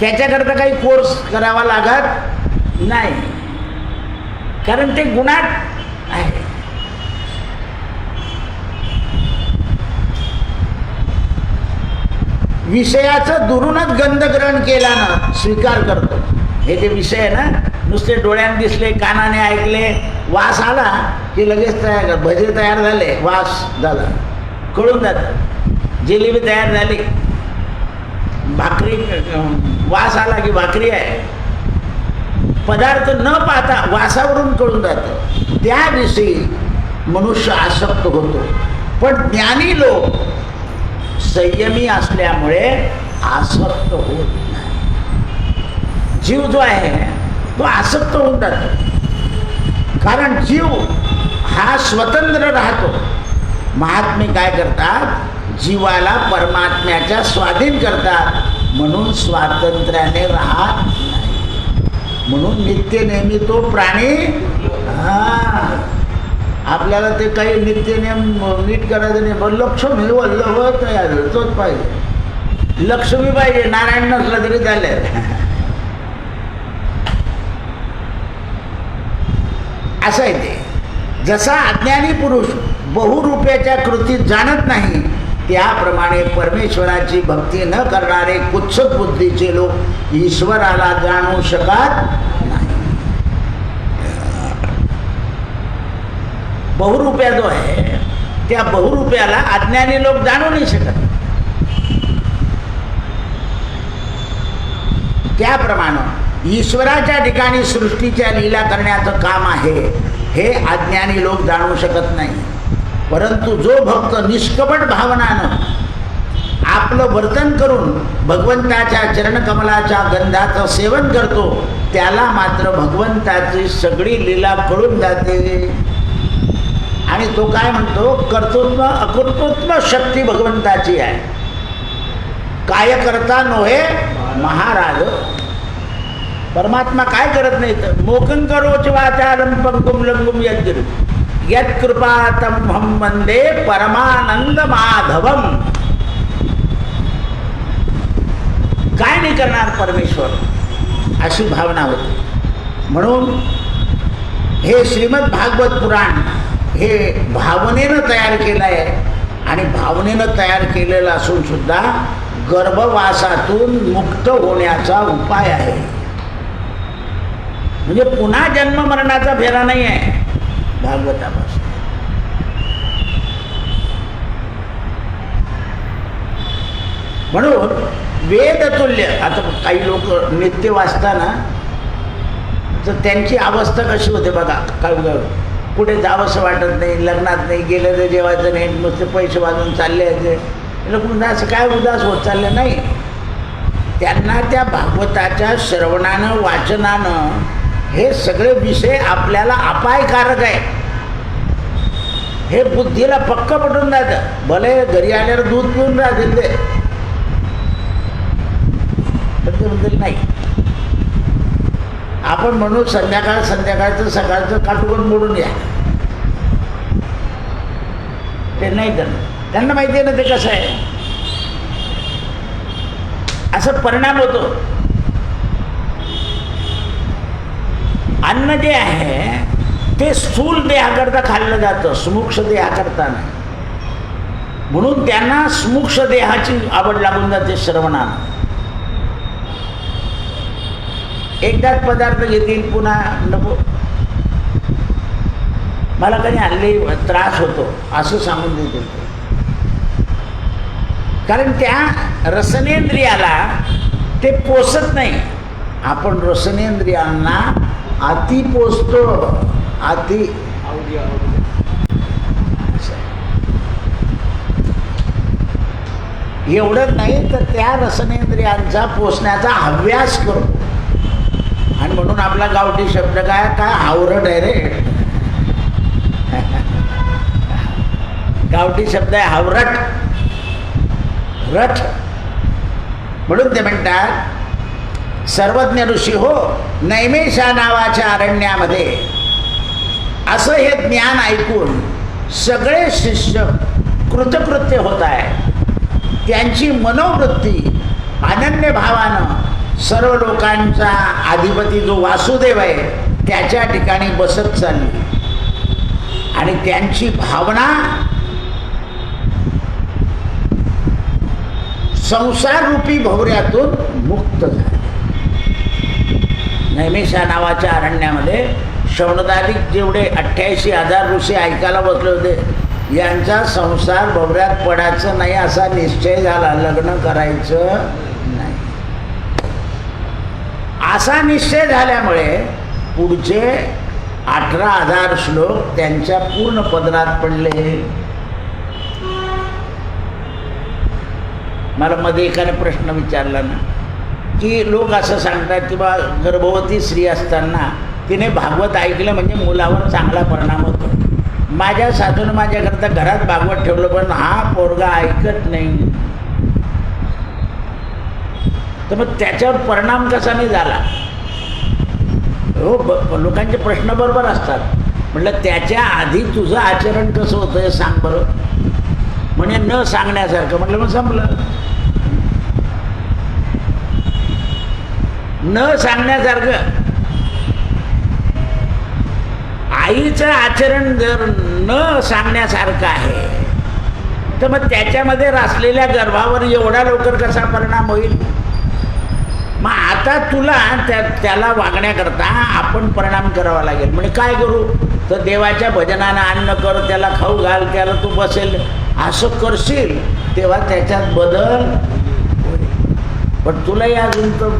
त्याच्याकरता काही कोर्स करावा लागत नाही, कारण ते गुणात आहे. विषयाचं दुरूनच गंधग्रहण केल्यानं स्वीकार करतो. हे जे विषय आहे ना, नुसते डोळ्याने दिसले, कानाने ऐकले, वास आला की लगेच तयार, भजे तयार झाले, वास झाला, कळून जातं. जिलेबी तयार झाली, भाकरी, वास आला की भाकरी आहे. पदार्थ न पाहता वासावरून कळून जातं. त्याविषयी मनुष्य आसक्त होतो. पण ज्ञानी लोक संयमी असल्यामुळे आसक्त होत नाही. जीव जो आहे तो आसक्त होऊन जातो. कारण जीव हा स्वतंत्र राहतो. महात्मे काय करतात, जीवाला परमात्म्याच्या स्वाधीन करतात, म्हणून स्वातंत्र्याने राहत नाही. म्हणून नित्य नेहमी तो प्राणी आपल्याला ते काही नित्यनेम नीट करायचं नाही. पण लक्ष्मी वल्लभ तयार तोच पाहिजे, लक्ष्मी पाहिजे, नारायण नसलं तरी चालेल. असं आहे ते. जसा अज्ञानी पुरुष बहुरूप्याच्या कृतीत जाणत नाही, त्याप्रमाणे परमेश्वराची भक्ती न करणारे कुत्सित बुद्धीचे लोक ईश्वराला जाणू शकत नाही. बहुरूप्या जो आहे त्या बहुरूप्याला अज्ञानी लोक जाणू नाही शकत. त्याप्रमाणे ईश्वराच्या ठिकाणी सृष्टीच्या लीला करण्याचं काम आहे हे अज्ञानी लोक जाणू शकत नाही. परंतु जो भक्त निष्कपट भावनानं आपलं वर्तन करून भगवंताच्या चरणकमलाच्या गंधाचं सेवन करतो, त्याला मात्र भगवंताची सगळी लीला कळून जाते. आणि तो काय म्हणतो, कर्तृत्व अकर्तृत्व शक्ती भगवंताची आहे, काय करता नोहे महाराज. परमात्मा काय करत नाही तर मोकं करोच वाचालम पंकुम लंगुम यद्गिरी यत्कृपातमहं वंदे परमानंद माधवम. काय नाही करणार परमेश्वर, अशी भावना होती. म्हणून हे श्रीमद भागवत पुराण हे भावनेनं तयार केलं आहे. आणि भावनेनं तयार केलेलं असून सुद्धा गर्भवासातून मुक्त होण्याचा उपाय आहे. म्हणजे पुन्हा जन्म मरणाचा फेरा नाही आहे भागवतापासून. म्हणून वेदतुल्य. आता काही लोक नित्य वाचताना तर त्यांची अवस्था कशी होते बघा. काय कुठे जावंसं वाटत नाही, लग्नात नाही गेलं तर जेवायचं नाही, नुसते पैसे वाजून चालले यायचे. लोक असं काय उदास होत चालले नाही. त्यांना त्या भागवताच्या श्रवणानं वाचनानं हे सगळे विषय आपल्याला अपायकारक आहे हे बुद्धीला पक्क पटून जातं. भले घरी आल्यावर दूध पिऊन राहतील ते, पण ते म्हणतील नाही. आपण म्हणू संध्याकाळचं सकाळचं काटून मोडून या, ते नाही करणार. त्यांना माहिती आहे ना ते कसं आहे. असं परिणाम होतो. अन्न जे आहे ते स्थूल देहाकरता खाल्लं जातं, स्मुक्ष देहाकरता नाही. म्हणून त्यांना स्मुक्ष देहाची आवड लागून जाते श्रवणानं. एकदाच पदार्थ घेतील पुन्हा नको, मला कधी हल्ली त्रास होतो असं सांगून देतील. कारण त्या रसनेंद्रियाला ते पोसत नाही. आपण रसनेंद्रियांना अति पोसतो. अति एवढंच नाही तर त्या रसनेंद्रियांचा पोसण्याचा हव्यास करतो. आणि म्हणून आपला गावठी शब्द काय हावरट आहे रे. गावठी शब्द आहे हावरट, रथ. म्हणून ते म्हणतात सर्वज्ञ ऋषी हो, नैमेषा नावाच्या अरण्यामध्ये असं हे ज्ञान ऐकून सगळे शिष्य कृतकृत्य होत आहे. त्यांची मनोवृत्ती अनन्य भावानं सर्व लोकांचा अधिपती जो वासुदेव आहे त्याच्या ठिकाणी बसत चालली. आणि त्यांची भावना संसाररूपी भोवऱ्यातून मुक्त झाली. नैमिषा नावाच्या अरण्यामध्ये शौनकादिक जेवढे 88,000 ऋषी ऐकायला बसले होते, यांचा संसार भोवऱ्यात पडायचं नाही असा निश्चय झाला. लग्न करायचं नाही असा निश्चय झाल्यामुळे पुढचे 18,000 श्लोक त्यांच्या पूर्ण पदरात पडले. मला मध्ये एकाने प्रश्न विचारला ना की लोक असं सांगतात की बा गर्भवती स्त्री असताना तिने भागवत ऐकलं म्हणजे मुलावर चांगला परिणाम होतो. माझ्या सासून माझ्याकरता घरात भागवत ठेवलं, पण हा पोरगा ऐकत नाही. तर मग त्याच्यावर परिणाम कसा नाही झाला? हो, लोकांचे प्रश्न बरोबर असतात. म्हटलं त्याच्या आधी तुझं आचरण कसं होतं हे सांग बरं. म्हणजे न सांगण्यासारखं. म्हटलं मग संपलं. न सांगण्यासारखं. आईचं आचरण जर न सांगण्यासारखं आहे तर मग त्याच्यामध्ये रासलेल्या गर्भावर एवढा लवकर कसा परिणाम होईल? मग आता तुला त्याला वागण्याकरता आपण परिणाम करावा लागेल. म्हणजे काय करू? तर देवाच्या भजनानं अन्न कर, त्याला खाऊ घाल, त्याला तू बसेल असं करशील तेव्हा त्याच्यात बदल होईल. पण तुलाही अजून तर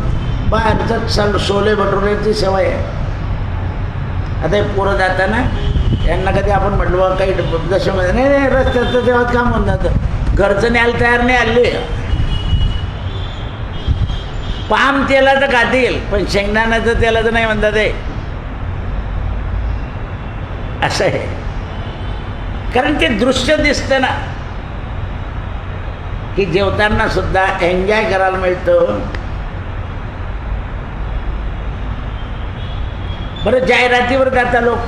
बाहेरचं छोले भटुरेची सवय आहे. आता हे पोरं जाताना यांना कधी आपण म्हटलं बा काही दशमध्ये नाही नाही रस्त्याचं तेव्हा काम होऊन जातं. घरचं न्यायला तयार नाही आले. पाम तेलाचं खातील पण शेंगदाण्याचं तेलाचं नाही म्हणतात ते. असं आहे. कारण ते दृश्य दिसतं ना की जेवताना सुद्धा एन्जॉय करायला मिळतं. बरं, जाहिरातीवर जाता लोक,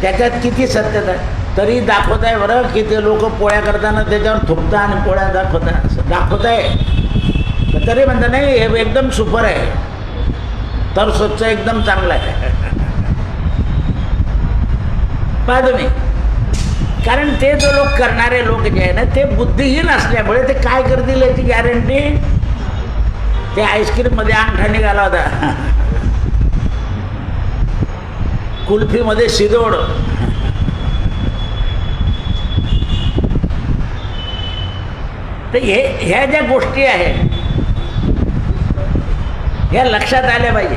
त्याच्यात किती सत्यता आहे तरी दाखवत आहे बरं की ते लोक पोळ्या करताना त्याच्यावर थुकता आणि पोळ्या दाखवता असं दाखवत आहे. तरी म्हणतात नाही हे एकदम सुपर आहे, तर स्वच्छ एकदम चांगलं आहे. पहा तुम्ही, कारण ते जो लोक करणारे लोक जे आहे ना ते बुद्धिहीन असल्यामुळे ते काय करतील याची गॅरंटी. ते आईस्क्रीममध्ये अंगठा निघाला होता, कुल्फीमध्ये शिदोड. तर ह्या ज्या गोष्टी आहेत ह्या लक्षात आल्या पाहिजे.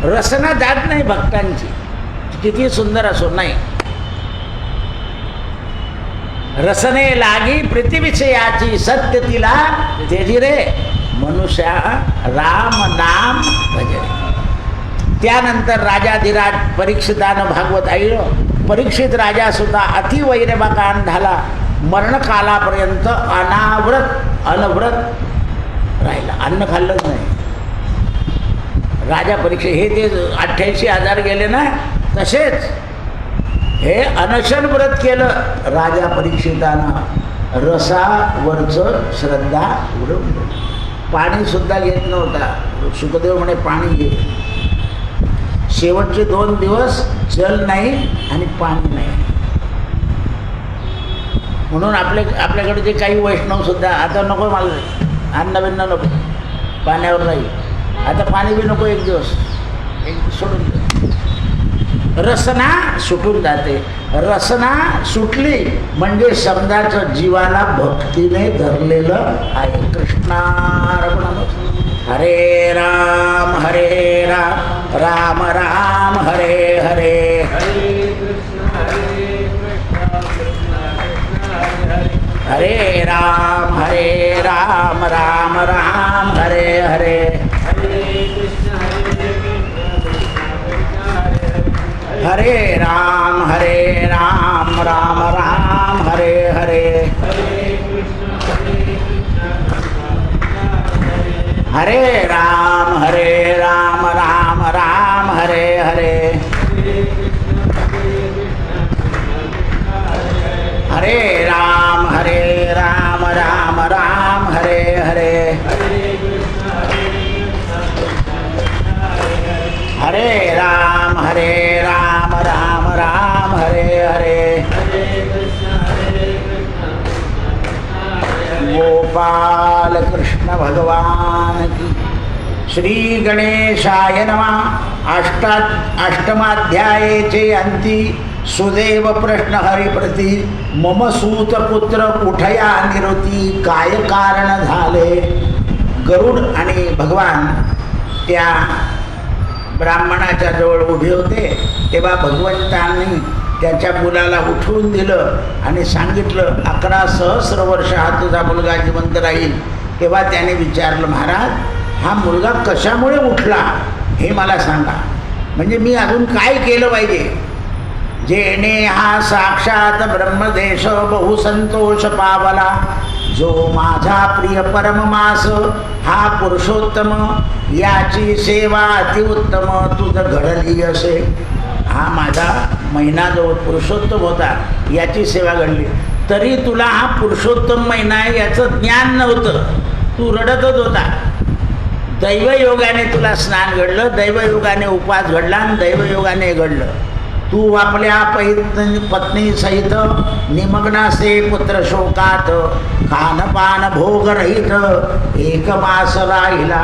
रसना जात नाही भक्तांची, किती सुंदर असो नाही. रसने लागी प्रीतिविषयाची सत्य तिला तेजी रे मनुष्या राम नाम भजरे. त्यानंतर राजाधिराज परीक्षितानं भागवत ऐकलं. परीक्षित राजा सुद्धा अतिवैरभाकान झाला. मरणकालापर्यंत अनव्रत राहिला, अन्न खाल्लंच नाही. राजा परीक्षित हे ते 88,000 गेले ना, तसेच हे अनशन व्रत केलं राजा परीक्षितानं. रसावरचं श्रद्धा उडवलं. पाणीसुद्धा घेत नव्हता. सुखदेव म्हणे पाणी घे. शेवटचे 2 दिवस जल नाही आणि पाणी नाही. म्हणून आपल्याकडे जे काही वैष्णवसुद्धा आता नको मला अन्न बिन्न नको, पाण्यावर नाही, आता पाणी बी नको, एक दिवस सोडून दे. रसना सुटून जाते. रसना सुटली म्हणजे समजाचं जीवाला भक्तीने धरलेलं आहे. कृष्णार्पणमस्तु. हरे राम राम राम हरे हरे. हरे राम राम राम हरे हरे. हरे राम राम राम हरे हरे. हरे राम राम राम हरे हरे. हरे राम राम राम हरे हरे. हरे राम राम राम हरे हरे. गोपाल कृष्ण भगवान की. श्री गणेशाय नमः. अष्टमाध्यायेचे अंती. सुदेव प्रश्न हरिप्रती. मम सूत पुत्र कुठया निरोती. काय कारण झाले. गरुड आणि भगवान त्या ब्राह्मणाच्या जवळ उभे होते तेव्हा भगवंतांनी त्याच्या मुलाला उठवून दिलं आणि सांगितलं 11 सहस्र वर्ष हा तुझा मुलगा जिवंत राहील. तेव्हा त्याने विचारलं, महाराज हा मुलगा कशामुळे उठला हे मला सांगा. म्हणजे मी अजून काय केलं पाहिजे. जेणे हा साक्षात ब्रह्मदेश बहुसंतोष पावला, जो माझा प्रिय परममास हा पुरुषोत्तम, याची सेवा अतिउत्तम तुझ घडली असे. हा माझा महिना जो पुरुषोत्तम होता याची सेवा घडली, तरी तुला हा पुरुषोत्तम महिना आहे याचं ज्ञान नव्हतं, तू रडतच होता. दैवयोगाने तुला स्नान घडलं, दैवयोगाने उपवास घडला आणि दैवयोगाने घडलं. तू आपल्या पत्नी सहित निमग्नासे पुत्र शोकात, खानपान भोगरहित एक मास राहिला.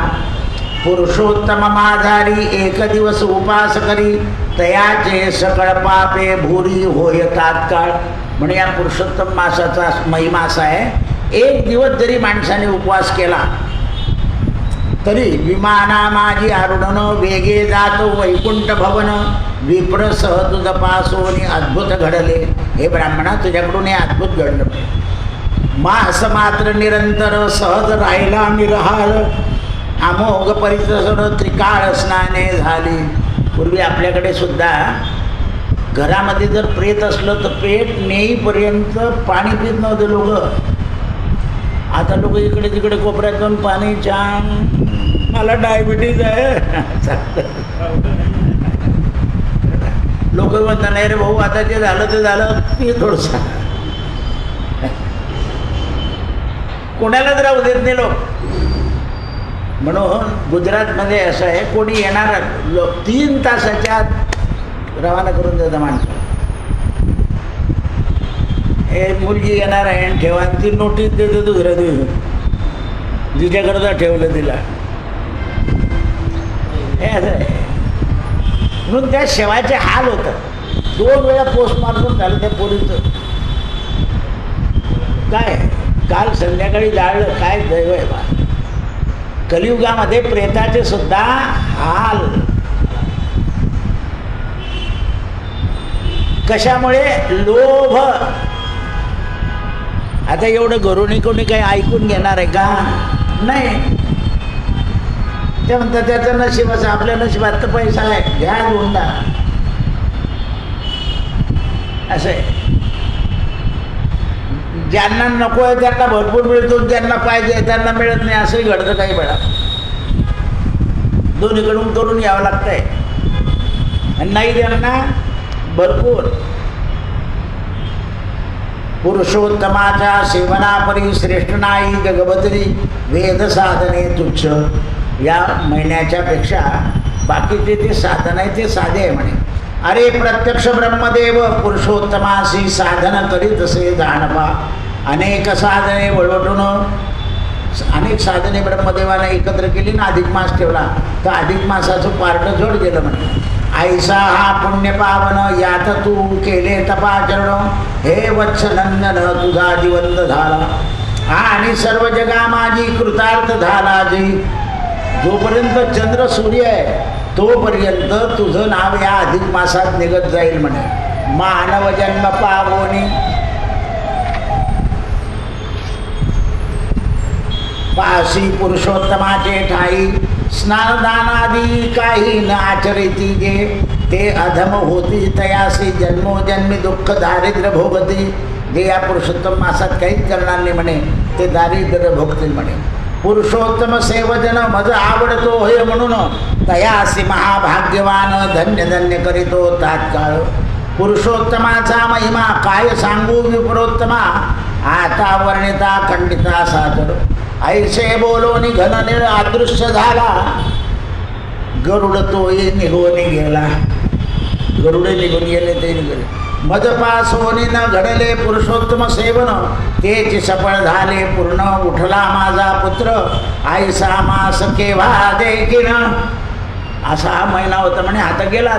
पुरुषोत्तम माधारी एक दिवस उपास करी, तयाचे सकळ पापे भुरी होय तात्काळ. म्हणजे या पुरुषोत्तम मासाचा महिमा असा आहे, एक दिवस जरी माणसाने उपवास केला तरी विमाना माझी आरुढन वेगे जातो वैकुंठ भवन, विप्र सहतुज पासोनी अद्भुत घडले. हे ब्राह्मणा, तुझ्याकडून हे अद्भुत घडलं. मास मात्र निरंतर सहज राहिला निरहाळ, अमोघ परिसर त्रिकाळ स्नाने झाली. पूर्वी आपल्याकडे सुद्धा घरामध्ये जर प्रेत असलं तर पेट नेईपर्यंत पाणी पित नव्हते लोक. आता लोक इकडे तिकडे कोपऱ्यात जाऊन पाणी, छान मला डायबिटीज आहे. लोक म्हणतात नाही रे भाऊ, आता जे झालं ते झालं, पी थोडंसं. कोणालाच राहू देत नाही लोक. म्हणून गुजरातमध्ये असं आहे, कोणी येणार लोक 3 तासाच्या आत रवाना करून देतं माणसं. हे मुलगी येणार आहे आणि ठेवा, ती नोटीस देते दुसऱ्या दिवशी, जिच्याकरता ठेवलं तिला. हे असं आहे. म्हणून त्या शेवाचे हाल होतं. 2 वेळा पोस्टमार्टम झालं त्या पोरीचं. काय काल संध्याकाळी जाळलं, काय दैव आहे बा. कलियुगामध्ये प्रेताचे सुद्धा हाल. कशामुळे? लोभ. आता एवढं घरून कोणी काही ऐकून घेणार आहे का? नाही. ते म्हणतात त्याचं नशीब असं, आपल्या नशिबात तर पैसा आहे, घ्या धुंडा. असं आहे. ज्यांना नको आहे त्यांना भरपूर मिळतो, ज्यांना पाहिजे त्यांना मिळत नाही, असंही घडतं काही वेळा. दोन्हीकडून करून यावं लागतंय. आणि नाही त्यांना भरपूर. पुरुषोत्तमाच्या सेवनापरी श्रेष्ठ नाही जगभद्री, वेद साधने तुच्छ. या महिन्याच्या पेक्षा बाकीचे ते साधन आहे ते साधे आहे म्हणे. अरे प्रत्यक्ष ब्रह्मदेव पुरुषोत्तमाशी साधन करीत असे जाणपा. अनेक साधने वळवटून, अनेक साधने ब्रह्मदेवाने एकत्र केली ना अधिक मास ठेवला, तर अधिक मासाचं पार्ट जोड गेलं म्हणे. ऐसा हा पुण्य पावन, यात तू केले तपाचरण, हे वत्सनंदन तुझा जिवंत झाला. आणि सर्व जगा माझी कृतार्थ झाला. जी जोपर्यंत चंद्र सूर्य आहे तोपर्यंत तुझं नाव या अधिक मासात निघत जाईल म्हणे. मानव जन्म पावोनी पाशी पुरुषोत्तमाचे ठाई, स्नानदानादी काही न आचरिती जे, ते अधम होती तयासी जन्मोजन्मी दुःख दारिद्र्य भोगती. जे या पुरुषोत्तम मासात काहीच करणार नाही म्हणे, ते दारिद्र्य भोगतील म्हणे. पुरुषोत्तम सेवजन मज आवडतो होय म्हणून, तयासी महाभाग्यवान धन्य धन्य करीतो तात्काळ. पुरुषोत्तमाचा महिमा काय सांगू विप्रोत्तमा, आता वर्णिता खंडिता सादर. ऐसे बोलोनी घननीळ अदृश्य झाला, गरुड तोही निघून गेला. गरुडे निघून गेले ते निघाले. मजपासोनी न घडले पुरुषोत्तम सेवन, तेच सफळ झाले पूर्ण उठला माझा पुत्र. ऐसा मास केव्हा देखील. असा हा महिना होता म्हणे, आता गेला.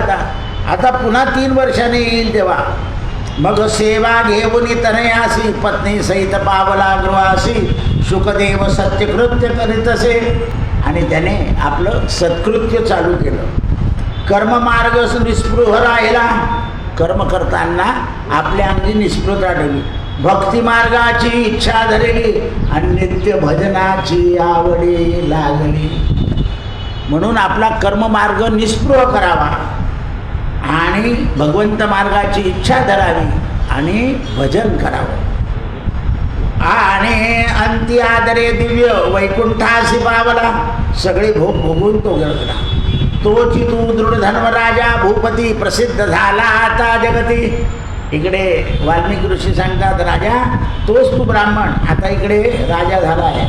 आता पुन्हा 3 वर्षांनी येईल तेव्हा. मग सेवा घेऊन तनयासी, पत्नी सहित पावला गृहासी. शुकदेव सत्यकृत्य करीत असे, आणि त्याने आपलं सत्कृत्य चालू केलं. कर्ममार्ग निस्पृह राहिला. कर्म करताना आपल्या अंगी निस्पृहता ठेवली. भक्तिमार्गाची इच्छा धरली आणि नित्य भजनाची आवडी लागली. म्हणून आपला कर्ममार्ग निस्पृह करावा. आणि भगवंत मार्गाची इच्छा धरावी आणि भजन करावं. आणि अंती आदरे दिव्य वैकुंठासी पावला, सगळे भोग भोगून तो गळगला. तोची तू दृढ धर्मराजा भूपती प्रसिद्ध झाला आता जगती. इकडे वाल्मिकी ऋषी सांगतात राजा तोच तू ब्राह्मण, आता इकडे राजा झाला आहे.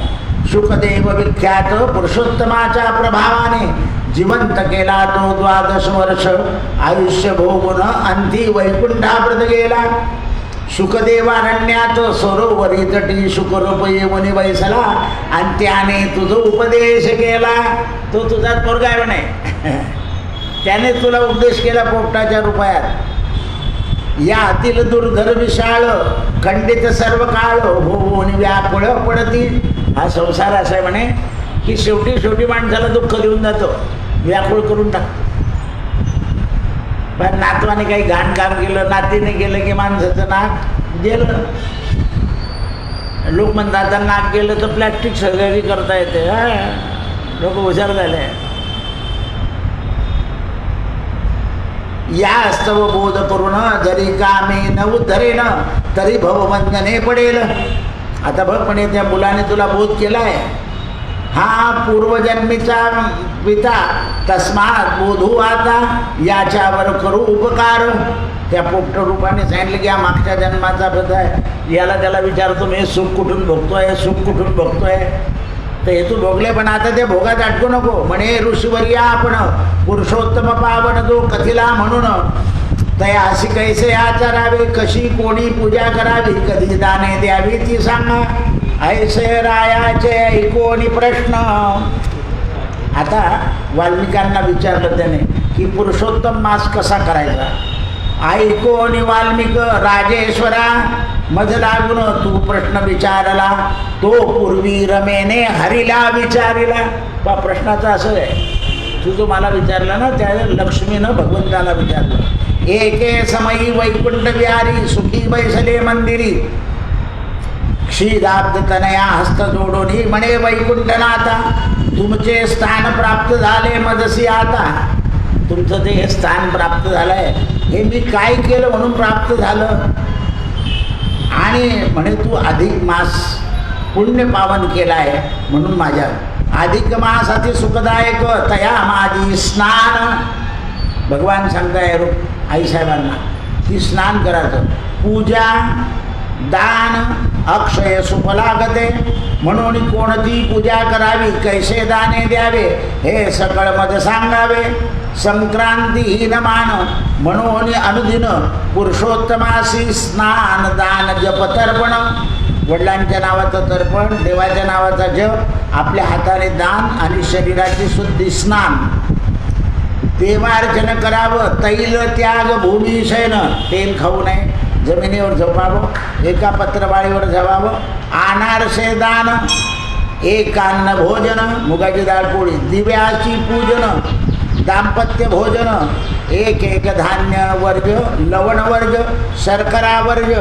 शुकदेव विख्यात पुरुषोत्तमाच्या प्रभावाने जिवंत केला तो 12 वर्ष आयुष्य भोगून अंती वैकुंठाप्रत गेला. शुकदेवारण्यात सरोवरी तटी शुकरूप येऊन बैसला आणि त्याने तुझा उपदेश केला. तो तुझाच पोरगा आहे म्हणे, त्याने तुला उपदेश केला पोपटाच्या रूपात. यातील दुर्धर विशाळ खंडित सर्व काळ होऊन व्याकुळ पडती. हा संसार असा आहे म्हणे की शेवटी माणसाला दुःख देऊन जातो, व्याकुळ करून टाकतो. पण नातवाने काही घाण काम केलं, नातीने केलं की माणसाचं नाक गेलं. लोक म्हणतात आता नाक गेलं तर प्लॅस्टिक सर्जरी करता येते. लोक हुशार झाले. या स्तव बोधपूर्ण जरी कामे न उद्धरेन तरी भवबंधने पडेल. आता बघ म्हणे त्या मुलाने तुला बोध केलाय, हा पूर्वजन्मीचा पिता, तस्मात बोधू आता याच्यावर करू उपकार. त्या पोपट रूपाने सांगितलं की हा मागच्या जन्माचा पिता आहे, याला त्याला विचारतो मी सुख कुठून भोगतोय, सुख कुठून भोगतोय. तर हे तू भोगले पण आता ते भोगात अटकू नको. म्हणे ऋषीवर्या आपण पुरुषोत्तम पावन जो कथिला म्हणून तया अशी कैसे आचरावे, कशी कोणी पूजा करावी, कधी दाने द्यावी ती सांगा. ऐसे रायाचे ऐकोनी प्रश्न. आता वाल्मिकांना विचारलं त्याने की पुरुषोत्तम मास कसा करायचा. ऐकोनी वाल्मिक राजेश्वरा मज लागून तू प्रश्न विचारला, तो पूर्वी रमेने हरीला विचारिला. बा प्रश्नाचं असं आहे, तू जो मला विचारला ना त्या लक्ष्मीनं भगवंताला विचारलं. एके समयी वैकुंठ विहारी सुखी बैसले मंदिरी, क्षीराब्द तनया हस्त जोडोनी म्हणे वैकुंठनाथा तुमचे स्थान प्राप्त झाले मजसी आता. तुमचं ते स्थान प्राप्त झालंय हे मी काय केलं म्हणून प्राप्त झालं. आणि म्हणे तू अधिक मास पुण्य पावन केला आहे म्हणून माझ्या अधिक मासाची सुखदायक तया माझी स्नान. भगवान सांगताय आईसाहेबांना की स्नान करायचं, पूजा दान अक्षय सुफलागते. म्हणून कोणती पूजा करावी, कैसे दाने द्यावे हे सकळ मज सांगावे. संक्रांती न मान म्हणून अनुदिन पुरुषोत्तमासी स्नान दान जप तर्पण. वडिलांच्या नावाचं तर्पण, देवाच्या नावाचा जप, आपल्या हाताने दान आणि शरीराची शुद्धी स्नान. देवार्चन करावं, तैल त्याग भूमिशयन, तेल खाऊ नये, जमिनीवर झोपावं, एका पत्रवाळीवर झवावं. अनारसे दान, एकान्न भोजन, मुगाची डाळ पोळी, दिव्याची पूजन, दाम्पत्य भोजन, एक धान्य वर्ज, लवण वर्ज, शर्करा वर्ज,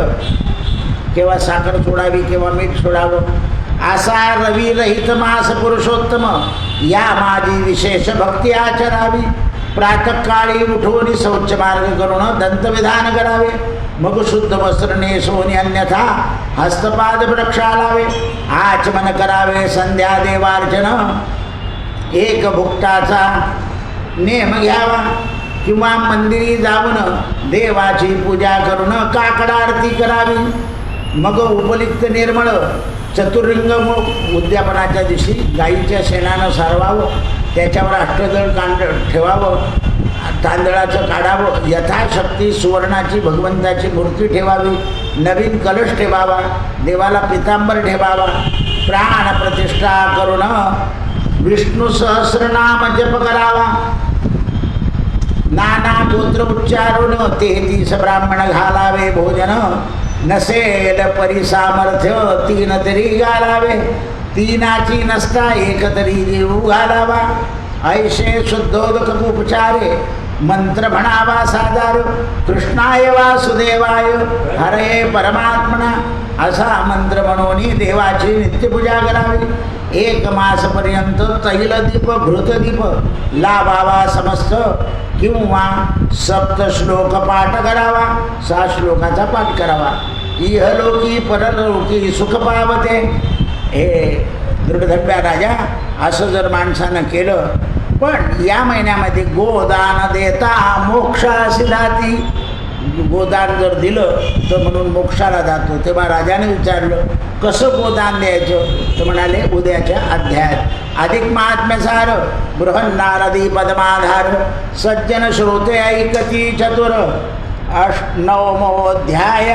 केव्हा साखर सोडावी केव्हा मीठ सोडावं. असा रवी रहित मास पुरुषोत्तम या माझी विशेष भक्ती आचरावी. प्रातःकाळी उठून शौच मार्ग करून दंतविधान करावे. मग शुद्ध वस्त्र नेसोनी अन्यथा हस्तपाद प्रक्षालावे. आचमन करावे संध्या देवार्चन, एक भुक्ताचा नेम घ्यावा. किंवा मंदिरी जाऊन देवाची पूजा करून काकडारती करावी. मग उपलिप्त निर्मळ चतुर्लिंग उद्यापनाच्या दिवशी गाईच्या शेणानं सारवावं, त्याच्यावर अष्टदळ ठेवावं, तांदळाचं काढावं. यथाशक्ती सुवर्णाची भगवंताची मूर्ती ठेवावी, नवीन कलश ठेवावा, देवाला पितांबर ठेवावा. प्राण प्रतिष्ठा करून विष्णू सहस्रनाम जप करावा. नाना गोत्र उच्चारून 33 ब्राह्मण घालावे भोजन. नसेल परिसामर्थ्य 3 तरी घालावे. 3ची नसता 1 तरी जीव घालावा. ऐशे शुद्धोदक उपचारे मंत्र म्हणावा साधार. कृष्णाय वासुदेवाय हरे परमात्मना, असा मंत्र म्हणून देवाची नित्यपूजा करावी. एक मासपर्यंत तैलदीप घृतदीप लावावा समस्त किंवा सप्तश्लोक पाठ करावा 6 श्लोकाचा पाठ करावा इहलोकी परलोकी सुख पावते. हे दृढधब्या राजा असं जर माणसानं केलं पण या महिन्यामध्ये गोदान देता मोक्षासी जाती गोदान जर दिलं तर म्हणून मोक्षाला जातो. तेव्हा राजाने विचारलं कसं गोदान द्यायचं तर म्हणाले उद्याच्या अध्यायात अधिक महात्म्यसार बृहन्नारदी पद्माधार सज्जन श्रोते ऐकती चतुर 9मोऽध्याय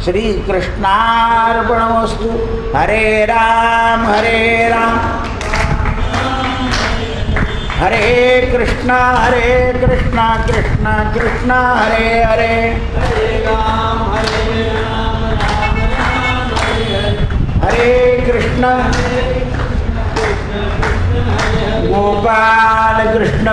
श्रीकृष्णार्पणमस्तु. हरे राम हरे कृष्णा कृष्णा कृष्णा हरे हरे. हरे राम राम राम हरे हरे. हरे कृष्ण कृष्ण कृष्ण हरे हरे. गोपाल कृष्ण